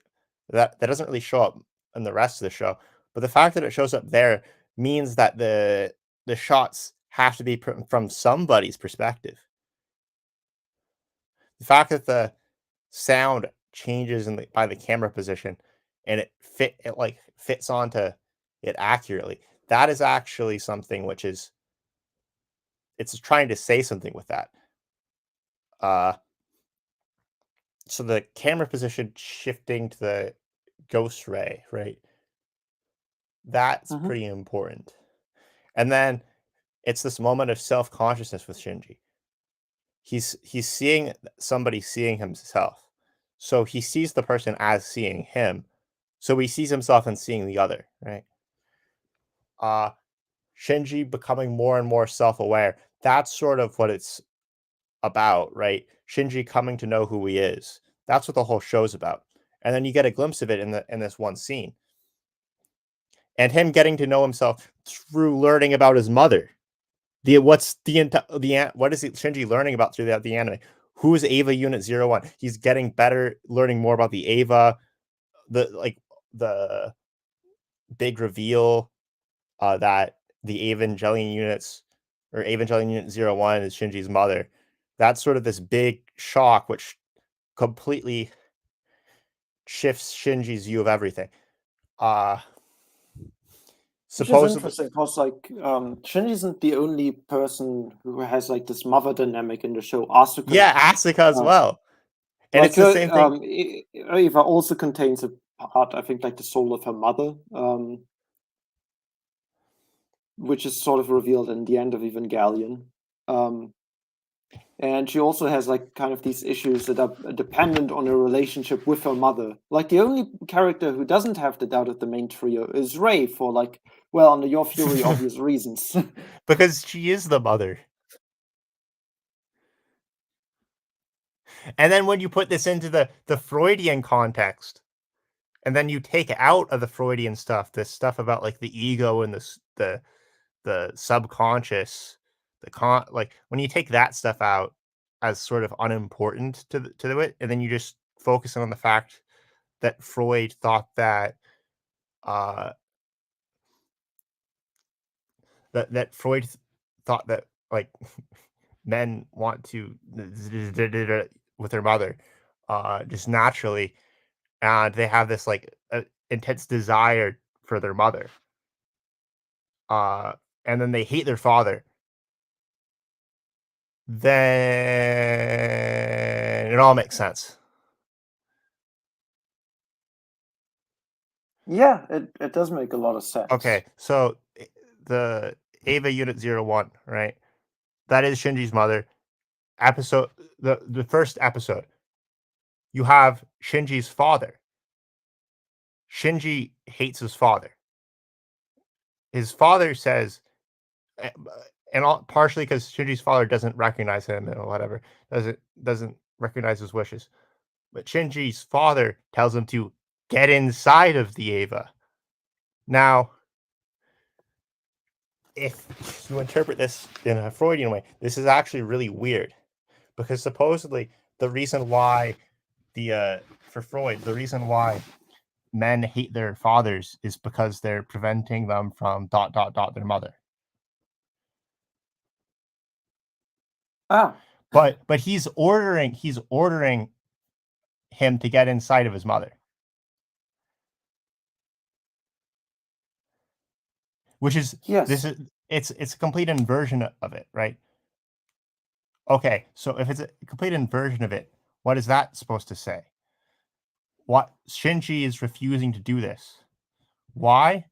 that doesn't really show up in the rest of the show. But the fact that it shows up there means that the shots have to be from somebody's perspective. The fact that the sound changes by the camera position and it like fits onto it accurately. That is actually something which is it's trying to say something with that. Uh so the camera position shifting to the ghost ray, right? That's Mhm. pretty important. And then it's this moment of self-consciousness with Shinji. He's seeing somebody seeing himself. So he sees the person as seeing him. So he sees himself and seeing the other, right? Shinji becoming more and more self-aware. That's sort of what it's about, right? Shinji coming to know who he is. That's what the whole show's about. And then you get a glimpse of it in this one scene. And him getting to know himself through learning about his mother. What is Shinji learning about through the anime? Who is Eva Unit 01? He's getting better, learning more about the Eva, the big reveal that the Evangelion units or Evangelion Unit 01 is Shinji's mother. That's sort of this big shock, which completely shifts Shinji's view of everything. Which is Supposedly, interesting because Shinji isn't the only person who has like this mother dynamic in the show. Asuka, yeah, Asuka as well. And like it's the same thing. Eva also contains a part, I think, like the soul of her mother, which is sort of revealed in the end of Evangelion. And she also has like kind of these issues that are dependent on a relationship with her mother. Like the only character who doesn't have that out of the main trio is Rei for like, well, under your fury, obvious reasons. Because she is the mother. And then when you put this into the Freudian context, and then you take out of the Freudian stuff, this stuff about like the ego and the subconscious, like when you take that stuff out as sort of unimportant to it, and then you just focus on the fact that Freud thought that that Freud thought that like men want to with their mother just naturally, and they have this like intense desire for their mother, and then they hate their father, then it all makes sense. Yeah, it does make a lot of sense. Okay, so the Ava Unit 01, right? That is Shinji's mother. Episode the first episode. You have Shinji's father. Shinji hates his father. His father says, and partially because Shinji's father doesn't recognize him and whatever, doesn't recognize his wishes. But Shinji's father tells him to get inside of the Eva. Now, if you interpret this in a Freudian way, this is actually really weird, because supposedly the reason why for Freud, the reason why men hate their fathers is because they're preventing them from ... their mother. But he's ordering him to get inside of his mother, which is it's a complete inversion of it, right? Okay, so if it's a complete inversion of it, what is that supposed to say? What Shinji is refusing to do this? Why?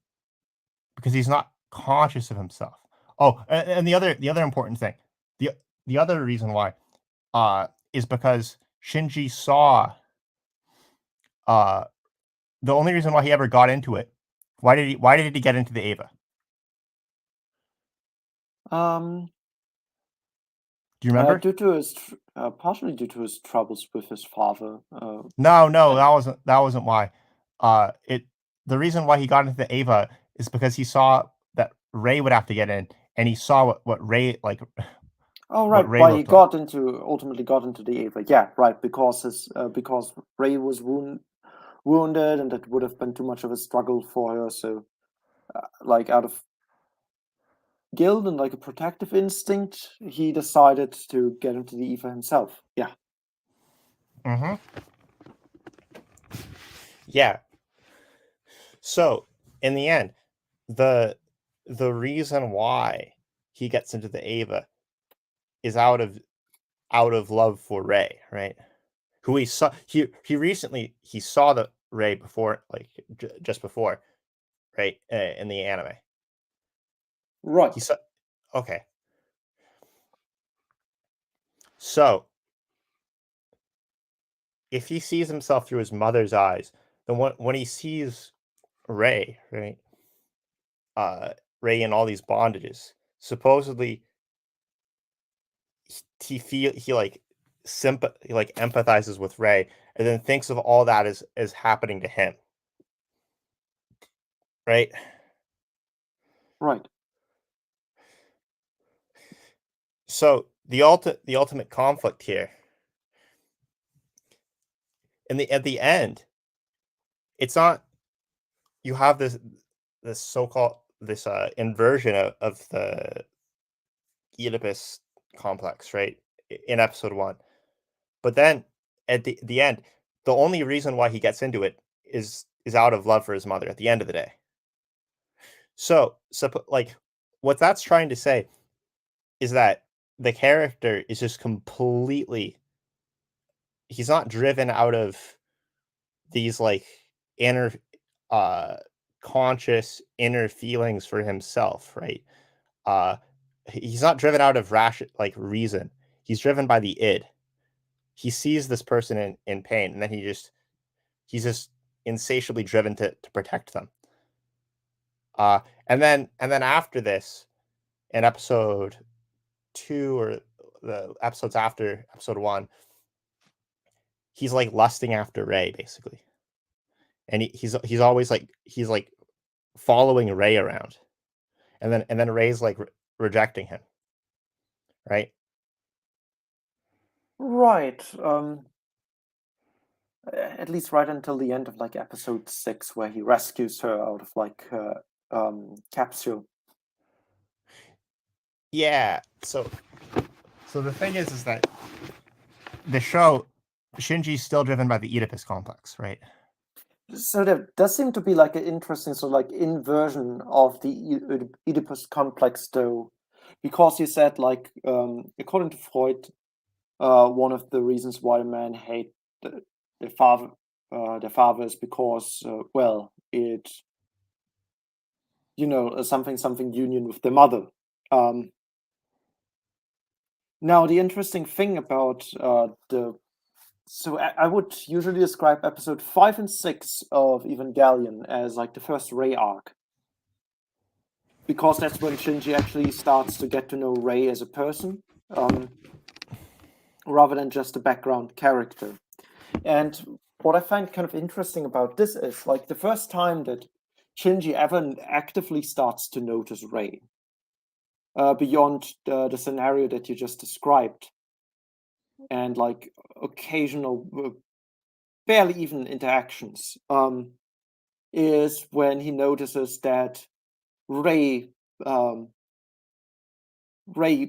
Because he's not conscious of himself. Oh, and the other important thing, the other reason why, is because Shinji saw, the only reason why he ever got into it. Why did he get into the Eva? Do you remember? Due to his partially due to his troubles with his father. No, that wasn't why. The reason why he got into the Eva is because he saw that Rei would have to get in, and he saw what Rei like. Oh right, why he ultimately got into the Eva. Yeah, right, because because Rei was wounded, and that would have been too much of a struggle for her. So, like out of guilt and like a protective instinct, he decided to get into the Eva himself. Yeah. Mm-hmm. Yeah. So in the end, the reason why he gets into the Eva is out of love for Rei, right? who he saw. He recently saw the Rei before, like just before, right, in the anime. Right. He saw. Okay. So, if he sees himself through his mother's eyes, then when he sees Rei, right, Rei in all these bondages, supposedly he like he like empathizes with Rei, and then thinks of all that as happening to him, right? Right. So the ultimate conflict here, at the end, it's not, you have this so-called inversion of the Oedipus complex, right, in episode 1. But then at the end, the only reason why he gets into it is out of love for his mother at the end of the day. So like, what that's trying to say is that the character is just completely, he's not driven out of these like inner conscious inner feelings for himself, right? uh he's not driven out of reason. He's driven by the id. He sees this person in pain, and then he's just insatiably driven to protect them. And then after this, in episode 2, or the episodes after episode 1, he's like lusting after Rei, basically. And he's always like, he's like following Rei around, and then Rei's like rejecting him, right? Right. At least right until the end of like episode 6, where he rescues her out of like her capsule. Yeah. So the thing is that the show, Shinji's still driven by the Oedipus complex, right? So there does seem to be like an interesting sort of like inversion of the Oedipus complex, though, because you said like according to Freud, one of the reasons why men hate their father is because well, it something union with their mother. Now the interesting thing about so I would usually describe episode 5 and 6 of Evangelion as like the first Rei arc, because that's when Shinji actually starts to get to know Rei as a person, rather than just a background character. And what I find kind of interesting about this is like the first time that Shinji ever actively starts to notice Rei, beyond the scenario that you just described, and like occasional, barely even interactions, is when he notices that Rei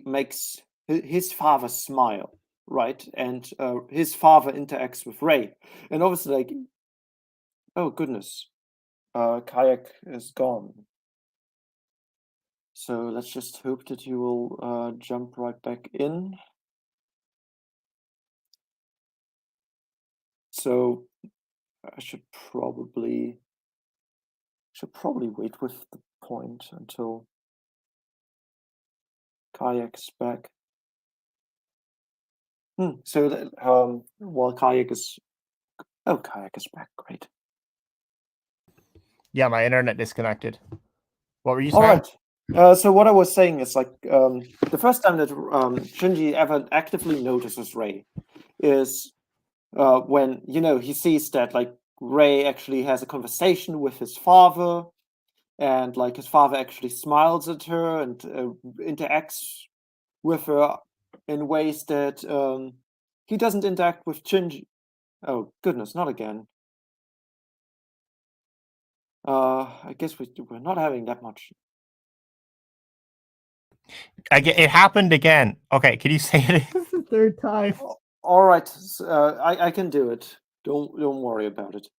makes his father smile, right? And his father interacts with Rei, and obviously, like, oh goodness, Kayak is gone. So let's just hope that he will jump right back in. So I should probably wait with the point until Kayak's back. So while Kayak is back, great. Yeah, my internet disconnected. What were you All saying? right. So what I was saying is like the first time that Shinji ever actively notices Rei is when he sees that like Rei actually has a conversation with his father, and like his father actually smiles at her and interacts with her in ways that he doesn't interact with Shinji. Oh goodness, not again. I guess we're not having that much. It happened again. Okay, can you say it the third time? All right, so, I can do it. Don't worry about it.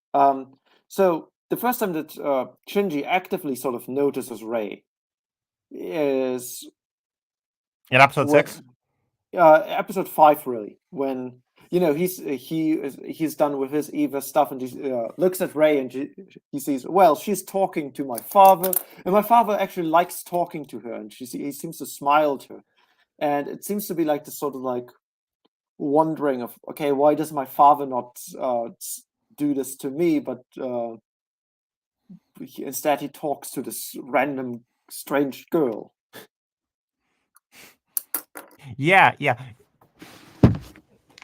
So the first time that Shinji actively sort of notices Rei is In episode 6? episode 5, really, when you know, he's done with his Eva stuff, and he looks at Ray, and he sees, well, she's talking to my father, and my father actually likes talking to her, and he seems to smile to her, and it seems to be like this sort of like wondering of, okay, why does my father not do this to me, but instead he talks to this random strange girl. Yeah.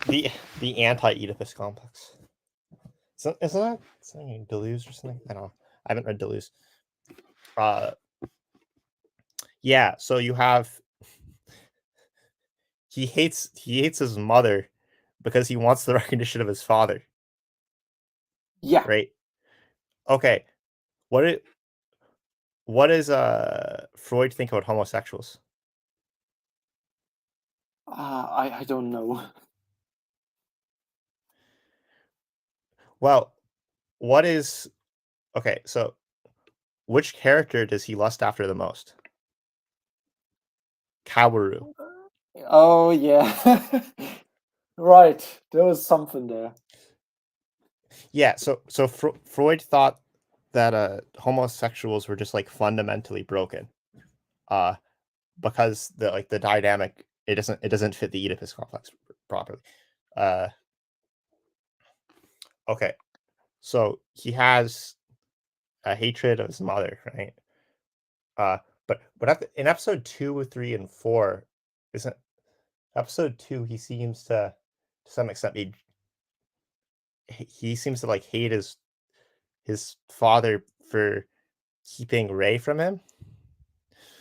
The anti-Oedipus complex. So, isn't that something Deleuze or something? I don't know. I haven't read Deleuze. Yeah. So you have he hates his mother because he wants the recognition of his father. Yeah. Right. Okay. What does Freud think about homosexuals? I don't know. Well, okay, so which character does he lust after the most? Kaworu. Oh yeah. Right. There was something there. Yeah, so Freud thought that homosexuals were just like fundamentally broken. Because the dynamic it doesn't fit the Oedipus complex properly. Okay. So he has a hatred of his mother, right? But in episode 2, 3, and 4, isn't episode 2? He seems to some extent he seems to like hate his father for keeping Ray from him.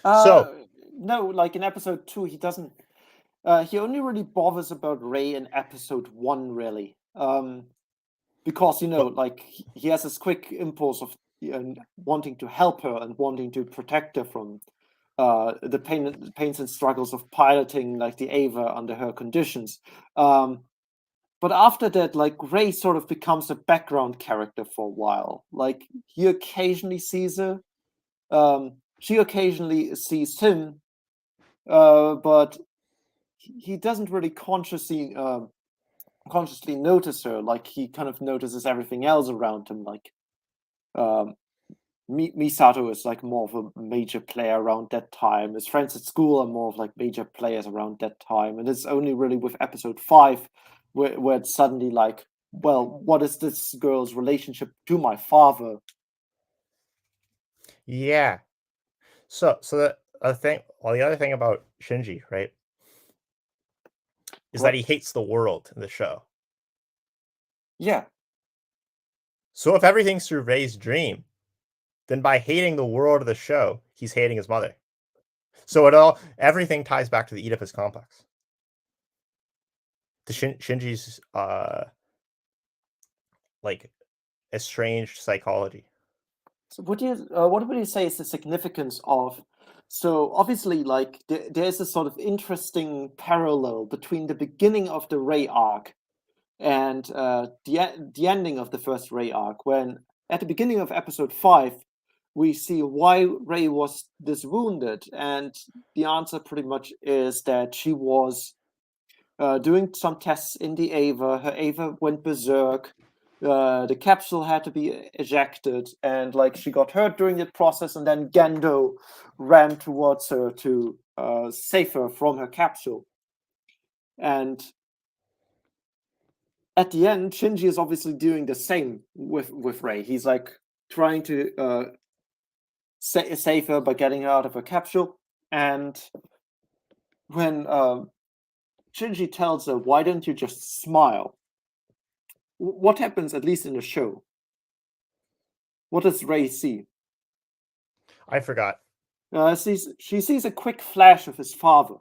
No, like in episode 2, he doesn't. He only really bothers about Ray in episode 1, really. Because like he has this quick impulse of wanting to help her and wanting to protect her from the pains and struggles of piloting like the Ava under her conditions. But after that, like Ray sort of becomes a background character for a while. Like he occasionally sees her. She occasionally sees him, but he doesn't really consciously notice her. Like he kind of notices everything else around him. Like Misato is like more of a major player around that time. His friends at school are more of like major players around that time, and it's only really with episode 5 where it's suddenly like, well, what is this girl's relationship to my father? Yeah. So the other thing about Shinji, right, is that he hates the world in the show. Yeah. So if everything's through Ray's dream, then by hating the world of the show, he's hating his mother. So everything ties back to the Oedipus complex. To Shinji's like estranged psychology. So what would you say is the significance of? So obviously, like there's a sort of interesting parallel between the beginning of the Ray arc and the ending of the first Ray arc. When at the beginning of episode 5, we see why Ray was this wounded, and the answer pretty much is that she was doing some tests in the Ava. Her Ava went berserk. The capsule had to be ejected, and like she got hurt during the process, and then Gendo ran towards her to save her from her capsule. And at the end, Shinji is obviously doing the same with Rei. He's like trying to save her by getting her out of her capsule, and when Shinji tells her, "Why don't you just smile?" What happens, at least in the show? What does Rei see? I forgot. She sees a quick flash of his father.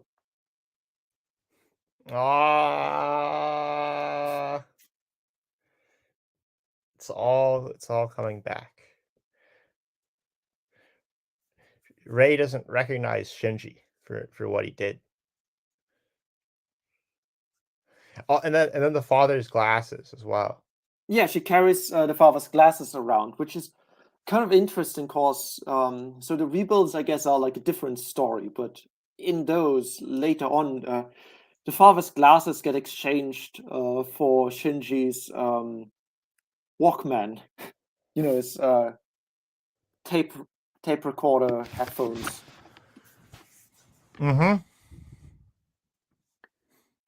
It's all coming back. Ray doesn't recognize Shinji for what he did. Oh, and then the father's glasses as well. Yeah, she carries the father's glasses around, which is kind of interesting because so the rebuilds, I guess, are like a different story, but in those later on, the father's glasses get exchanged for Shinji's Walkman. His tape recorder headphones. Mm-hmm.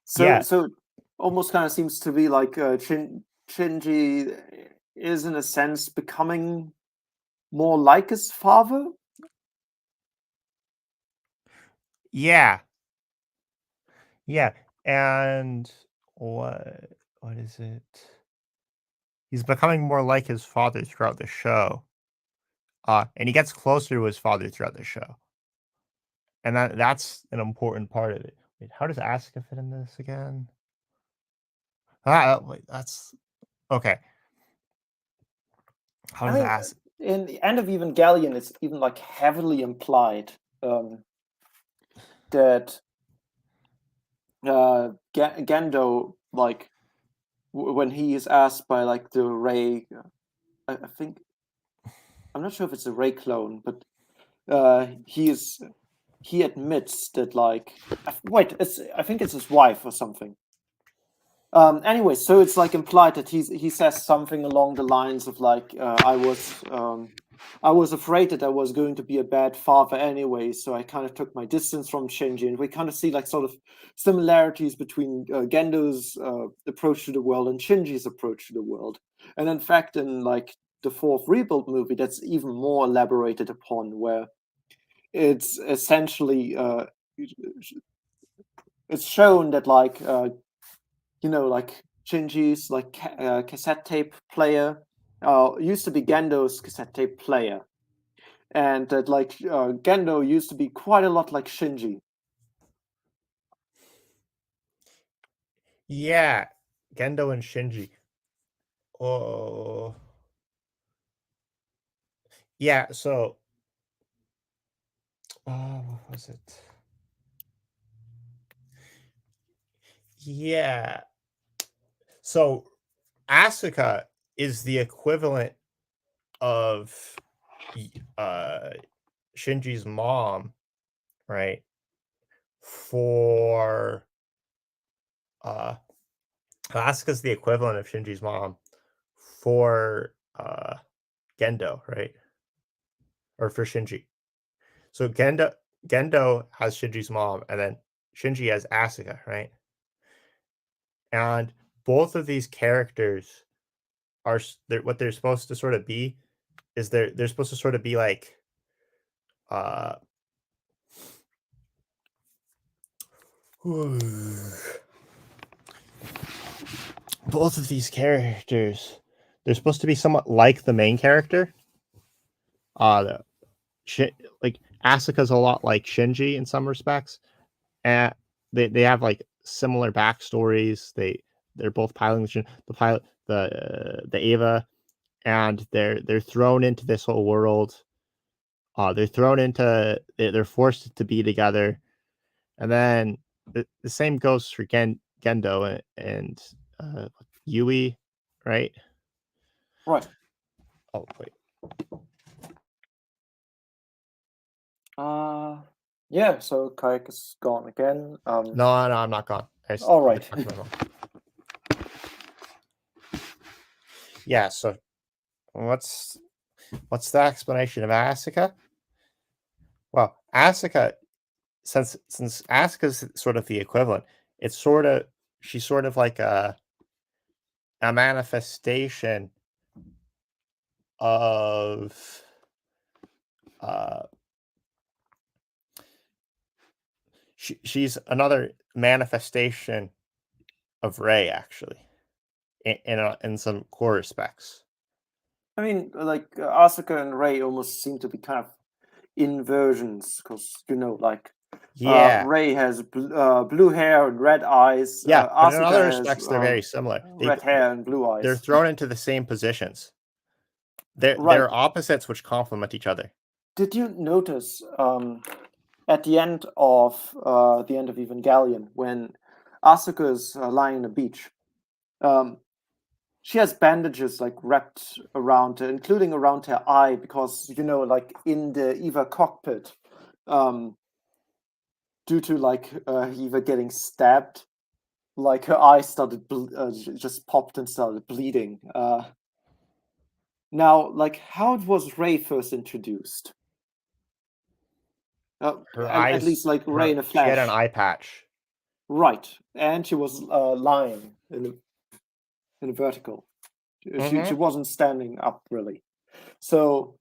So Yeah. so it almost kind of seems to be like Shinji is in a sense becoming more like his father. Yeah. Yeah. And what is it? He's becoming more like his father throughout the show. And he gets closer to his father throughout the show. And that's an important part of it. Wait, how does Asuka fit in this again? Wait, that's okay. How I does mean, Asuka? in the end of Evangelion, it's even like heavily implied that Gendo, like when he is asked by like the Ray, I think I'm not sure if it's a Ray clone, but he admits that like I think it's his wife or something. Anyway, so it's like implied that he says something along the lines of like I was afraid that I was going to be a bad father anyway, so I kind of took my distance from Shinji, and we kind of see like sort of similarities between Gendo's approach to the world and Shinji's approach to the world. And in fact, in like the fourth Rebuild movie, that's even more elaborated upon, where it's essentially it's shown that like like Shinji's like cassette tape player used to be Gendo's cassette tape player, and that like Gendo used to be quite a lot like Shinji. Yeah, Gendo and Shinji. Oh, yeah. So, what was it? Yeah. So, Asuka is the equivalent of Shinji's mom, right? For Asuka's the equivalent of Shinji's mom for Gendo, right? Or for Shinji. So Gendo has Shinji's mom, and then Shinji has Asuka, right? And both of these characters are what they're supposed to sort of be is they're supposed to sort of be like both of these characters, they're supposed to be somewhat like the main character. Like Asuka's a lot like Shinji in some respects, and they have like similar backstories. They're both piloting the pilot the Ava, and they're thrown into this whole world. They're forced to be together, and then the same goes for Gendo and Yui, right? Right. Oh wait. Yeah. So Kayak is gone again. No, I'm not gone. All right. Yeah. So what's the explanation of Asuka? Well, Asuka, since Asuka's sort of the equivalent, she's sort of like a manifestation of she's another manifestation of Rei, actually, in some core respects. I mean, like Asuka and Rei almost seem to be kind of inversions, because like Rei has blue hair and red eyes. Yeah, but in Asuka other has respects, they're very similar. red hair and blue eyes. They're thrown into the same positions. They're opposites which complement each other. Did you notice at the end of Evangelion, when Asuka is lying on the beach, she has bandages like wrapped around her, including around her eye, because like in the Eva cockpit, due to like Eva getting stabbed, like her eyes started just popped and started bleeding. Now, like, how was Ray first introduced? Her At eyes, least, like, Ray in a she had an flash. eye patch. Right, and she was lying in a vertical. She wasn't standing up really. So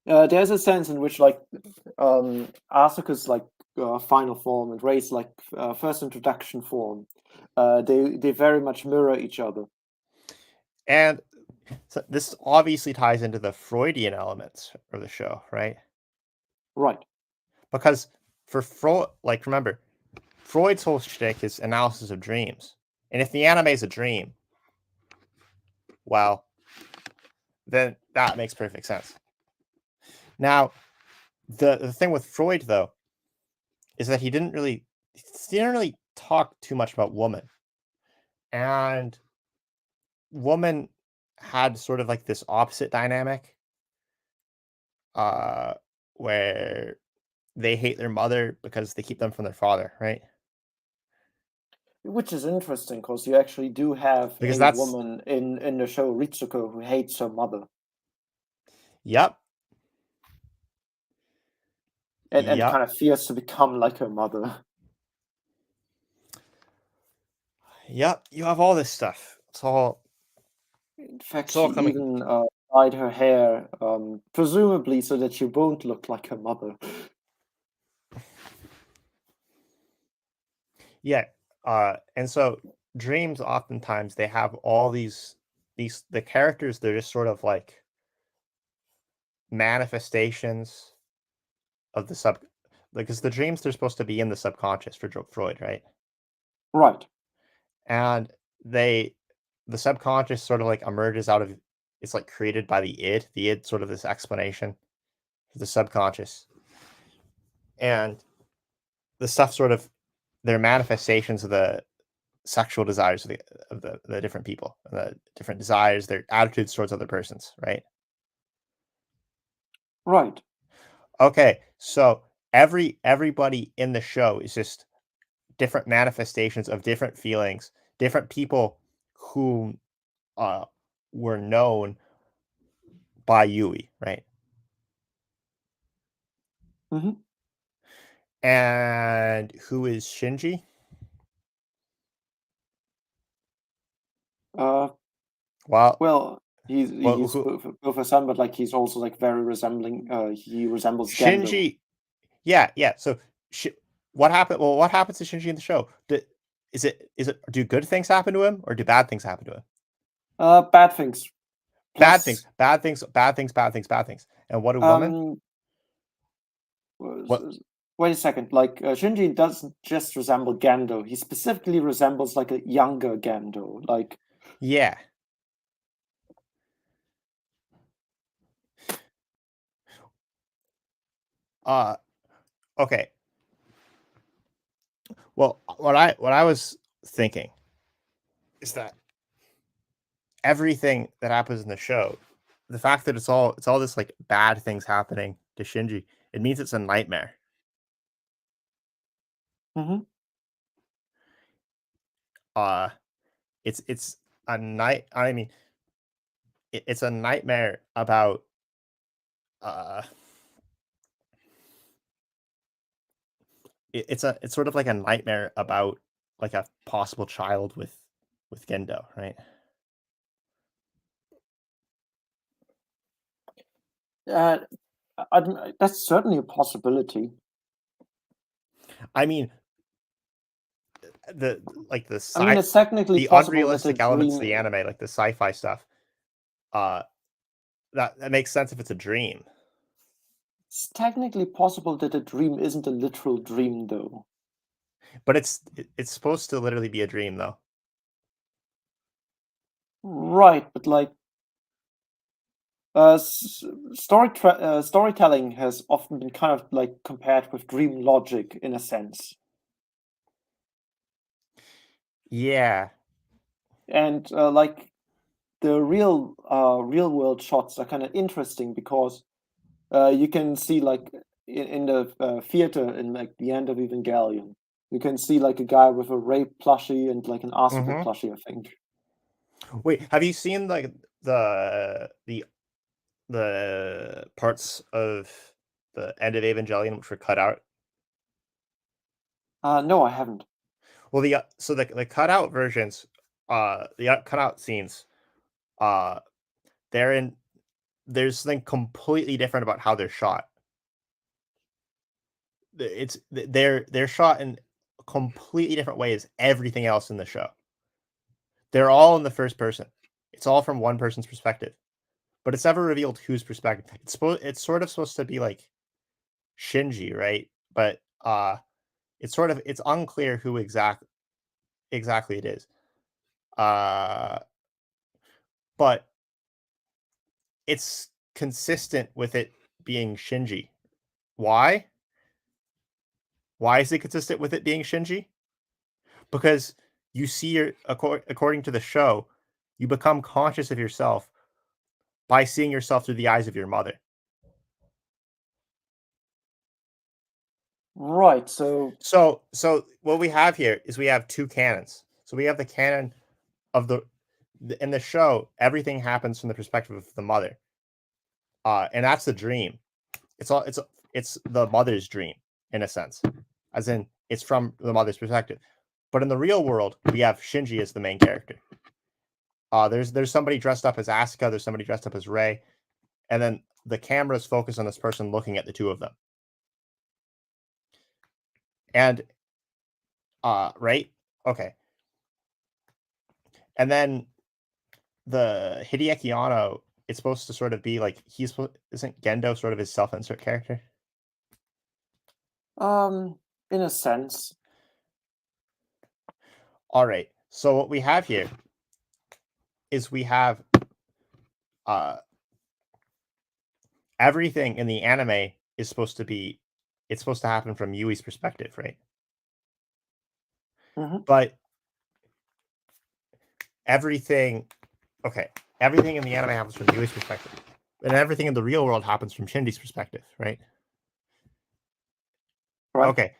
there's a sense in which like Asuka's like final form and Ray's like first introduction form, they very much mirror each other. And so this obviously ties into the Freudian elements of the show, right? Right. Because for Freud, like remember, Freud's whole shtick is analysis of dreams. And if the anime is a dream, well, then that makes perfect sense. Now, the thing with Freud, though, is that he didn't really talk too much about woman. And woman had sort of like this opposite dynamic where they hate their mother because they keep them from their father, right? Which is interesting because you actually do have Because a that's woman in the show Ritsuko who hates her mother. Yep. And Yep. kind of fears to become like her mother. Yep. You have all this stuff. It's all In fact, It's all she coming. even dyed her hair, presumably so that she won't look like her mother. Yeah. And so dreams oftentimes they have all these the characters, they're just sort of like manifestations of the because the dreams, they're supposed to be in the subconscious for Freud, right? Right. And the subconscious sort of like emerges out of, it's like created by the id sort of this explanation for the subconscious, and the stuff sort of, they're manifestations of the sexual desires of the different people, the different desires, their attitudes towards other persons, right? Right. Okay, so everybody in the show is just different manifestations of different feelings, different people who were known by Yui, right? Mm-hmm. And who is Shinji? Well, he's who, both a son, but like he's also like very resembling. He resembles Gendo. Shinji. Yeah. So what happened? Well, what happens to Shinji in the show? Is it do good things happen to him or do bad things happen to him? Bad things. Bad things. And what do women? What? Wait a second. Like Shinji doesn't just resemble Gendo. He specifically resembles like a younger Gendo. Like Yeah. Okay. Well, what I was thinking is that everything that happens in the show, the fact that it's all this like bad things happening to Shinji, it means it's a nightmare. Mm-hmm. It's a night. I mean, it's a nightmare about it's sort of like a nightmare about like a possible child with Gendo, right? That's certainly a possibility. I mean, it's technically the possible unrealistic elements of the anime, like the sci-fi stuff, that makes sense if it's a dream. It's technically possible that a dream isn't a literal dream, though. But it's supposed to literally be a dream, though. Right, but like storytelling has often been kind of like compared with dream logic in a sense. Yeah. And like the real world shots are kind of interesting because you can see like in the theater in like the end of Evangelion, You can see like a guy with a rape plushie and like an Asuka Mhm. plushie, I think. Wait, have you seen like the parts of the end of Evangelion which were cut out? No, I haven't. Well, the cutout versions, the cutout scenes, uh, there's something completely different about how they're shot. They're shot in completely different ways. Everything else in the show, they're all in the first person. It's all from one person's perspective, but it's never revealed whose perspective. It's sort of supposed to be like Shinji, right? But it's unclear who exactly it is. But it's consistent with it being Shinji. Why? Why is it consistent with it being Shinji? Because you see according to the show, you become conscious of yourself by seeing yourself through the eyes of your mother. Right, so So what we have here is we have two canons. So we have the canon of in the show, everything happens from the perspective of the mother. And that's the dream. It's the mother's dream in a sense, as in it's from the mother's perspective. But in the real world, we have Shinji as the main character. There's somebody dressed up as Asuka, there's somebody dressed up as Rei, and then the camera's focused on this person looking at the two of them. And right? Okay. And then the Hideaki Anno, it's supposed to sort of be like isn't Gendo sort of his self-insert character? in a sense. All right. So what we have here is we have everything in the anime is supposed to happen from Yui's perspective, right? Mhm. But everything in the anime happens from Yui's perspective. And everything in the real world happens from Shinji's perspective, right? Right. Okay.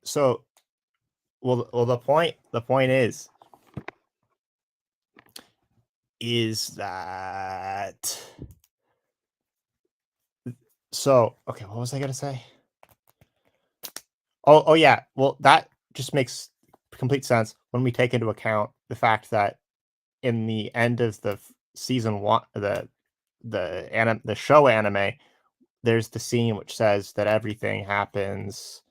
So the point is that okay, what was I gonna say? Oh yeah. Well, that just makes complete sense when we take into account the fact that in the end of the season one, the show anime, there's the scene which says that everything happens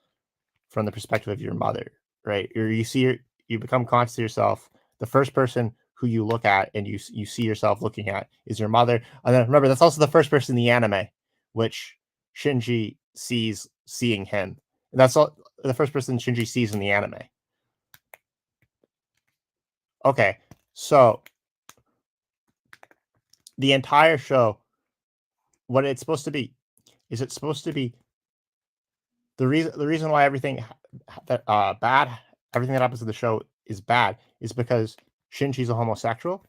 from the perspective of your mother, right? You become conscious of yourself. The first person who you look at and you see yourself looking at is your mother. And then remember, that's also the first person in the anime, which Shinji sees seeing him. And that's all the first person Shinji sees in the anime. Okay, so the entire show, what it's supposed to be, is it's supposed to be the reason why everything that everything that happens in the show is bad is because Shinji's a homosexual,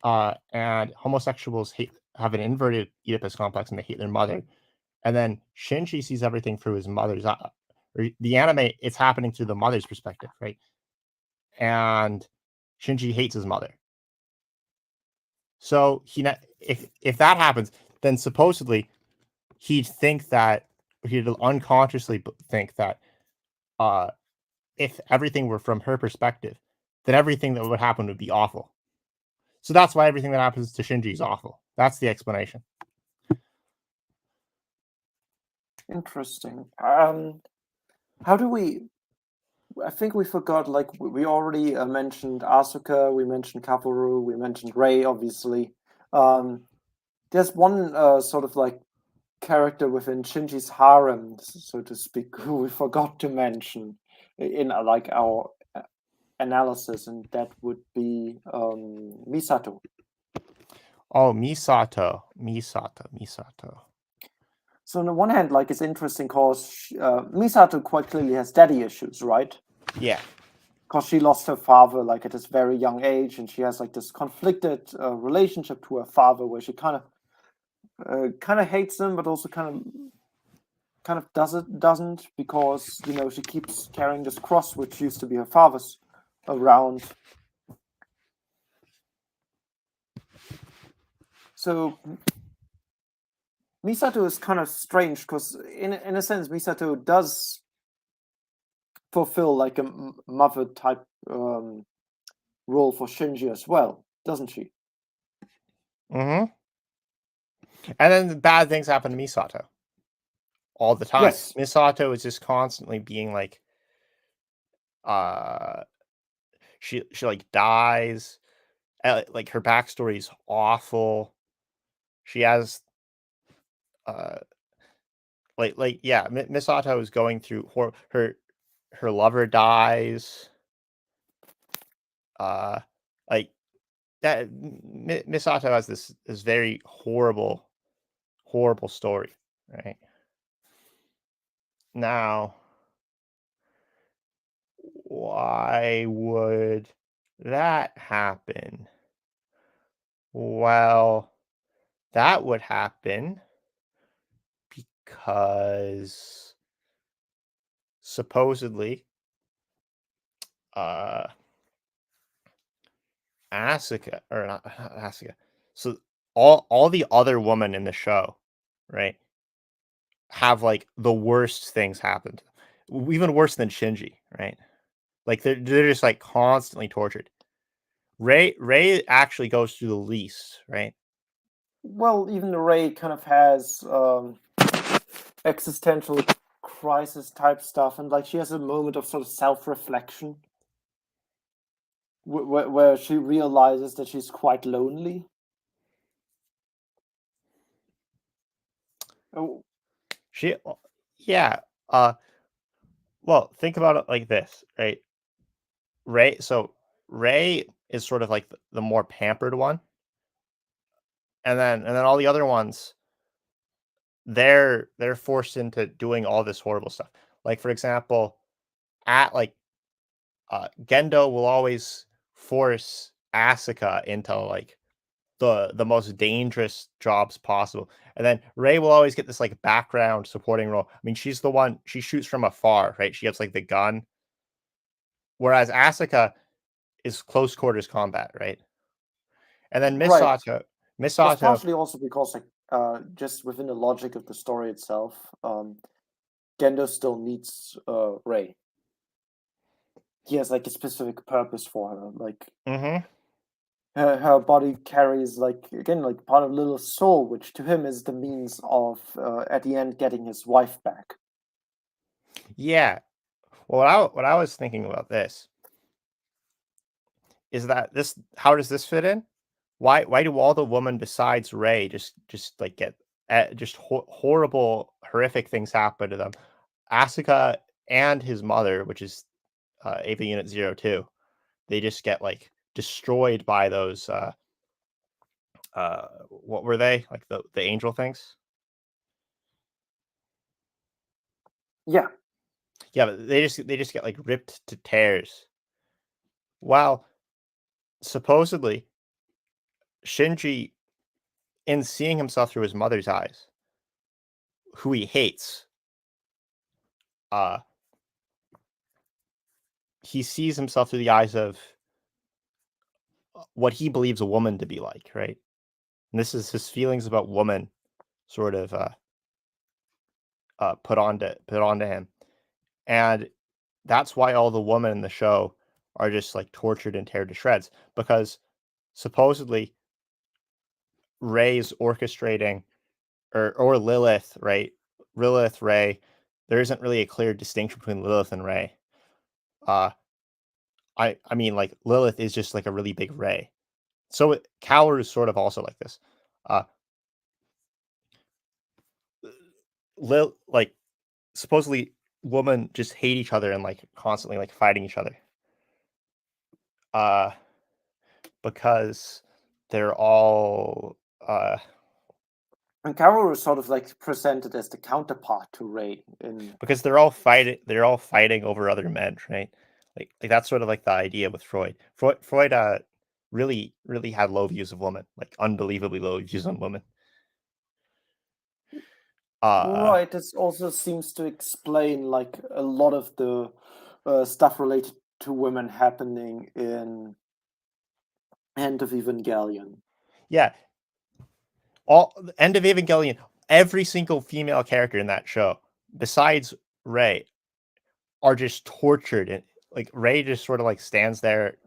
and homosexuals have an inverted Oedipus complex and they hate their mother, and then Shinji sees everything through his mother's or the anime. It's happening through the mother's perspective, right? And Shinji hates his mother. So if that happens, then supposedly he'd unconsciously think that if everything were from her perspective, then everything that would happen would be awful. So that's why everything that happens to Shinji is awful. That's the explanation. Interesting. How do we? I think we forgot. Like we already mentioned Asuka, we mentioned Kaworu, we mentioned Rei. Obviously, there's one sort of like character within Shinji's harem, so to speak, who we forgot to mention in like our analysis, and that would be Misato. Oh, Misato. So on the one hand, like it's interesting because Misato quite clearly has daddy issues, right? Yeah. Because she lost her father like at this very young age, and she has like this conflicted relationship to her father, where she kind of hates him, but also kind of kind of doesn't, because she keeps carrying this cross, which used to be her father's, around. So Misato is kind of strange, because in a sense Misato does fulfill like a mother type role for Shinji as well, doesn't she? Mm-hmm. And then bad things happen to Misato all the time. Yes. Misato is just constantly being like, she like dies. Like her backstory is awful. She has, Misato is going through her lover dies. Like that. Misato has this very horrible story, right? Now, why would that happen? Well, that would happen because supposedly Asuka, or not Asuka. So all the other women in the show, right, have like the worst things happen to them. Even worse than Shinji, right? Like they're just like constantly tortured. Ray actually goes through the least, right? Well, even Ray kind of has existential crisis type stuff, and like she has a moment of sort of self-reflection where she realizes that she's quite lonely. Oh, Yeah. Well, think about it like this, right? Ray is sort of like the more pampered one, and then all the other ones, they're forced into doing all this horrible stuff. Like for example, Gendo will always force Asuka into like the most dangerous jobs possible, and then Ray will always get this like background supporting role. I mean, she's the one, she shoots from afar, right? She has like the gun, whereas Asuka is close quarters combat, right? And then right. It's Misato, partially also because like just within the logic of the story itself, Gendo still needs Ray. He has like a specific purpose for her. Like mm-hmm. her body carries like, again, like part of Lilith's soul, which to him is the means of at the end getting his wife back. Yeah. Well, what I was thinking about this is that how does this fit in? Why do all the women besides Ray just like get just horrible, horrific things happen to them? Asuka and his mother, which is AV Unit 02, they just get like destroyed by those what were they? Like the angel things? Yeah. Yeah, but they just get like ripped to tears. While supposedly Shinji, in seeing himself through his mother's eyes, who he hates, uh he sees himself through the eyes of what he believes a woman to be like, right? And this is his feelings about woman sort of put onto him. And that's why all the women in the show are just like tortured and teared to shreds, because supposedly Ray's orchestrating, or Lilith, right? Lilith, Ray. There isn't really a clear distinction between Lilith and Ray. I mean, like Lilith is just like a really big Ray. So Kaoru is sort of also like this. Like supposedly women just hate each other and like constantly like fighting each other. Because they're all And Carol is sort of like presented as the counterpart to Ray because they're all fighting over other men, right? Like that's sort of like the idea with Freud. Freud really had low views of women, like unbelievably low views on women. Right, this also seems to explain like a lot of the stuff related to women happening in End of Evangelion. Yeah. All End of Evangelion, every single female character in that show, besides Rey, are just tortured, and like Rey just sort of like stands there.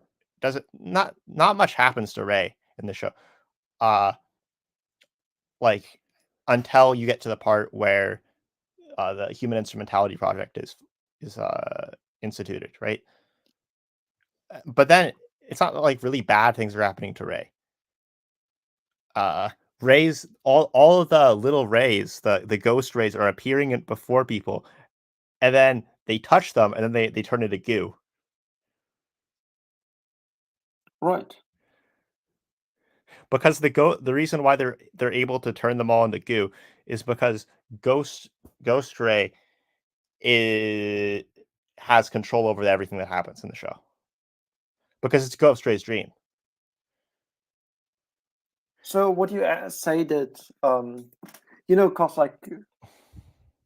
Doesn't not much happens to Rey in the show. Like until you get to the part where the Human Instrumentality Project is instituted, right? But then it's not like really bad things are happening to Rey. Rays, all of the little rays, the ghost rays are appearing before people, and then they touch them, and then they turn into goo. Right. Because the reason why they're able to turn them all into goo is because Ghost Ray has control over everything that happens in the show. Because it's Ghost Ray's dream. So would you say that cause like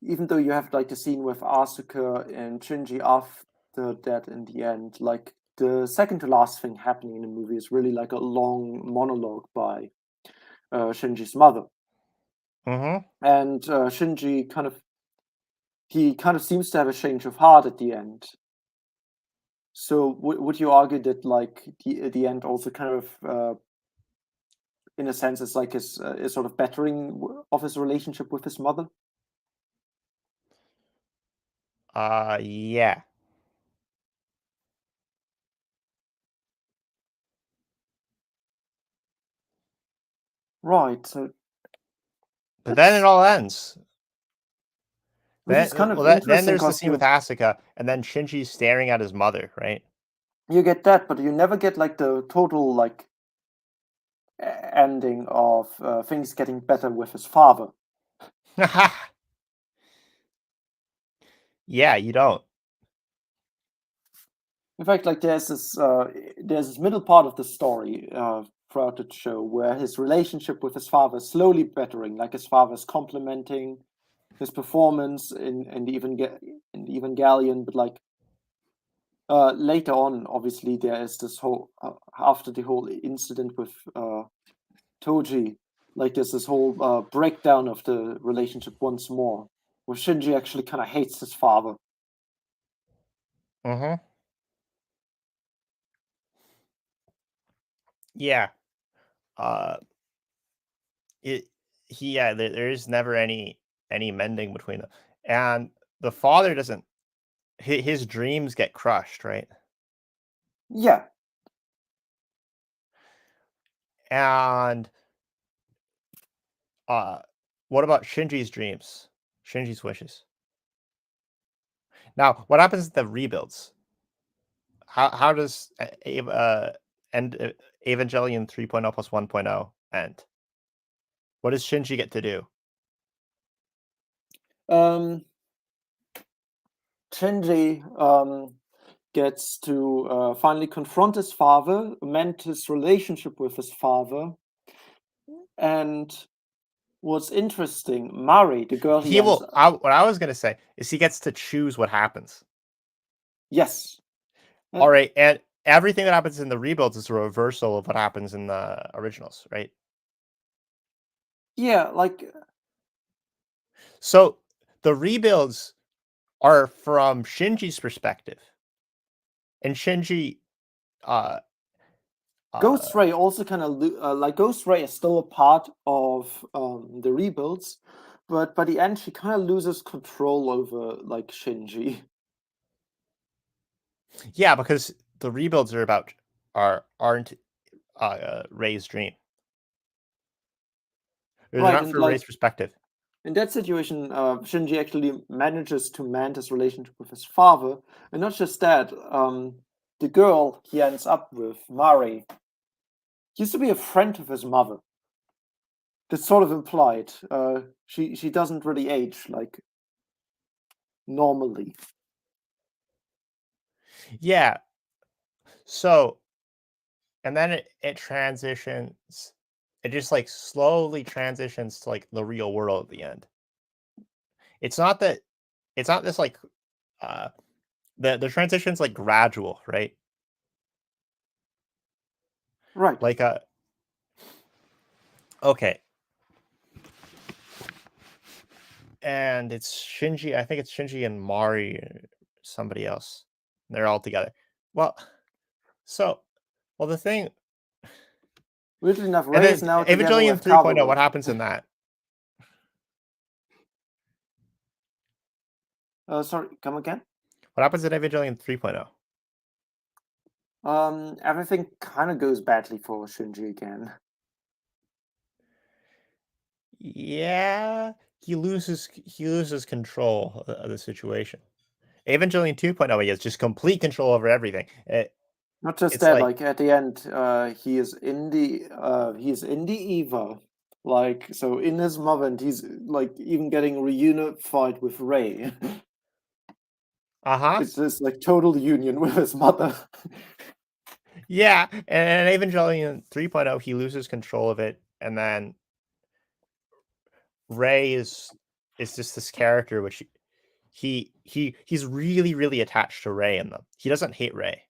even though you have like the scene with Asuka and Shinji after that in the end, like the second to last thing happening in the movie is really like a long monologue by Shinji's mother. Mm-hmm. And Shinji kind of seems to have a change of heart at the end. So would you argue that like the end also kind of in a sense is like his sort of bettering of his relationship with his mother? Yeah. Right. So But then it all ends. which is kind of Then interesting there's the because scene with Asuka, and then Shinji's staring at his mother, right? you get that, but you never get like the total like ending of things getting better with his father. Yeah, you don't. In fact, like there's this middle part of the story throughout the show where his relationship with his father is slowly bettering. Like his father is complimenting his performance in the Evangelion, but like later on, obviously there is this whole after the whole incident with Toji, like there's this whole breakdown of the relationship once more, where Shinji actually kind of hates his father. Mm-hmm. Yeah. There is never any mending between them, and the father doesn't. His dreams get crushed, right? Yeah. And what about Shinji's dreams? Shinji's wishes. Now, what happens to the rebuilds? How does end Evangelion 3.0 plus 1.0 end? What does Shinji get to do? Shinji gets to finally confront his father, mend his relationship with his father, and what's interesting, Mari, the girl he ends What I was gonna say is he gets to choose what happens. Yes. All right, and everything that happens in the rebuilds is a reversal of what happens in the originals, right? Yeah, like So the rebuilds are from Shinji's perspective, and Shinji, Ghost Ray also kind of like Ghost Ray is still a part of the rebuilds, but by the end she kind of loses control over like Shinji. yeah, because the rebuilds aren't Ray's dream. They're Right, not and from Ray's like perspective. in that situation, Shinji actually manages to mend his relationship with his father, and not just that, the girl he ends up with, Mari, used to be a friend of his mother. That's sort of implied. She doesn't really age like normally. Yeah. So, and then it transitions. It just like slowly transitions to like the real world at the end. it's not this like the transition's like gradual, right? Right. Like okay. And it's Shinji, I think it's Shinji and Mari, somebody else. They're all together. Well, the thing, Weirdly enough, and Ray is then now together Evangelion with 3.0, Kaworu. what happens in that? Sorry, come again? What happens in Evangelion 3.0? Everything kind of goes badly for Shinji again. Yeah, he loses control of the situation. Evangelion 2.0, he has just complete control over everything. Not just It's that, like like at the end, he is in the Eva, like so in his mother, and he's like even getting reunified with Ray. uh-huh. It's this like total union with his mother. Yeah, and in Evangelion 3.0, he loses control of it, and then Ray is just this character which he's really, really attached to Ray in them. He doesn't hate Ray.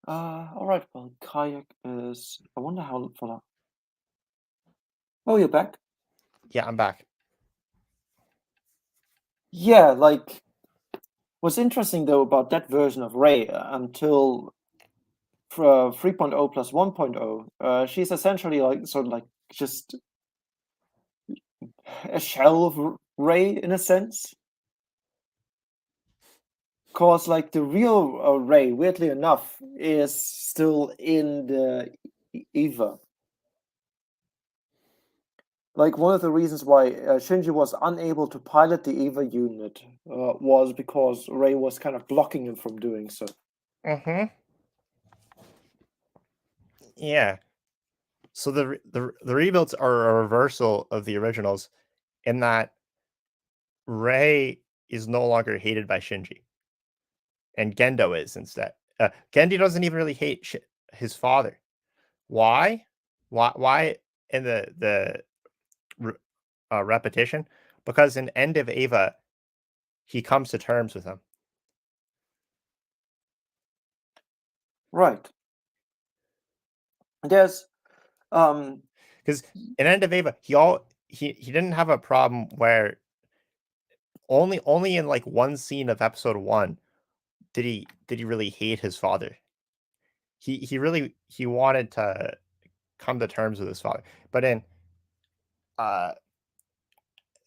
All right. Well, Kayak is. I wonder how far. Oh, you're back. Yeah, I'm back. Yeah, like what's interesting though about that version of Ray until 3.0 plus 1.0, she's essentially like sort of like just a shell of Ray in a sense. Cause like the real Ray, weirdly enough, is still in the Eva. Like one of the reasons why Shinji was unable to pilot the Eva unit was because Ray was kind of blocking him from doing so. Mm-hmm. Yeah. So the rebuilds are a reversal of the originals in that Ray is no longer hated by Shinji, and Gendo is instead. Gendo doesn't even really hate his father. Why? Why in the repetition? Because in End of Eva, he comes to terms with him. Right. There's Because in End of Eva, he didn't have a problem where only in like one scene of episode 1 did he really hate his father. He really wanted to come to terms with his father. But in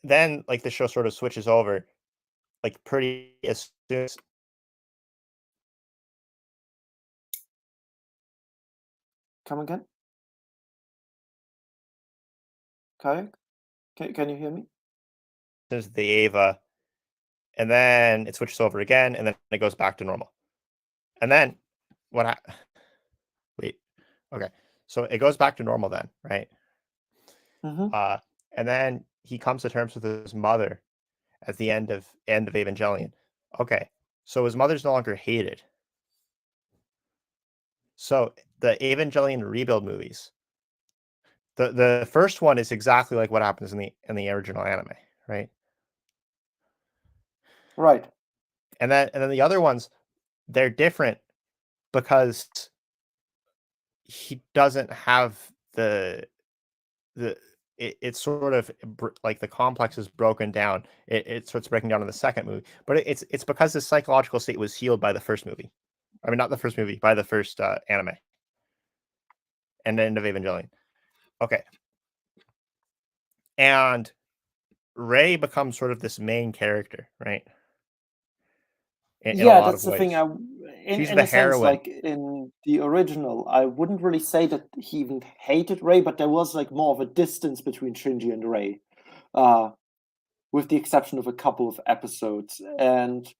then like the show sort of switches over like pretty as soon as come again? Kayak? Can you hear me? the Eva, and then it switches over again, and then it goes back to normal. And then wait, okay, so it goes back to normal then, right? Mm-hmm. And then he comes to terms with his mother at the end of Evangelion. Okay, so his mother's no longer hated. So the Evangelion rebuild movies, the first one is exactly like what happens in the original anime, right? Right. And then the other ones, they're different because he doesn't have it's sort of like the complex is broken down. It starts breaking down in the second movie, but it's because his psychological state was healed by the first movie. I mean, not the first movie, by the first anime and End of Evangelion. Okay, and Ray becomes sort of this main character, right? In a Yeah, lot that's of the thing. ways, she's In the a sense, heroine. like in the original, I wouldn't really say that he even hated Ray, but there was like more of a distance between Shinji and Ray, with the exception of a couple of episodes. And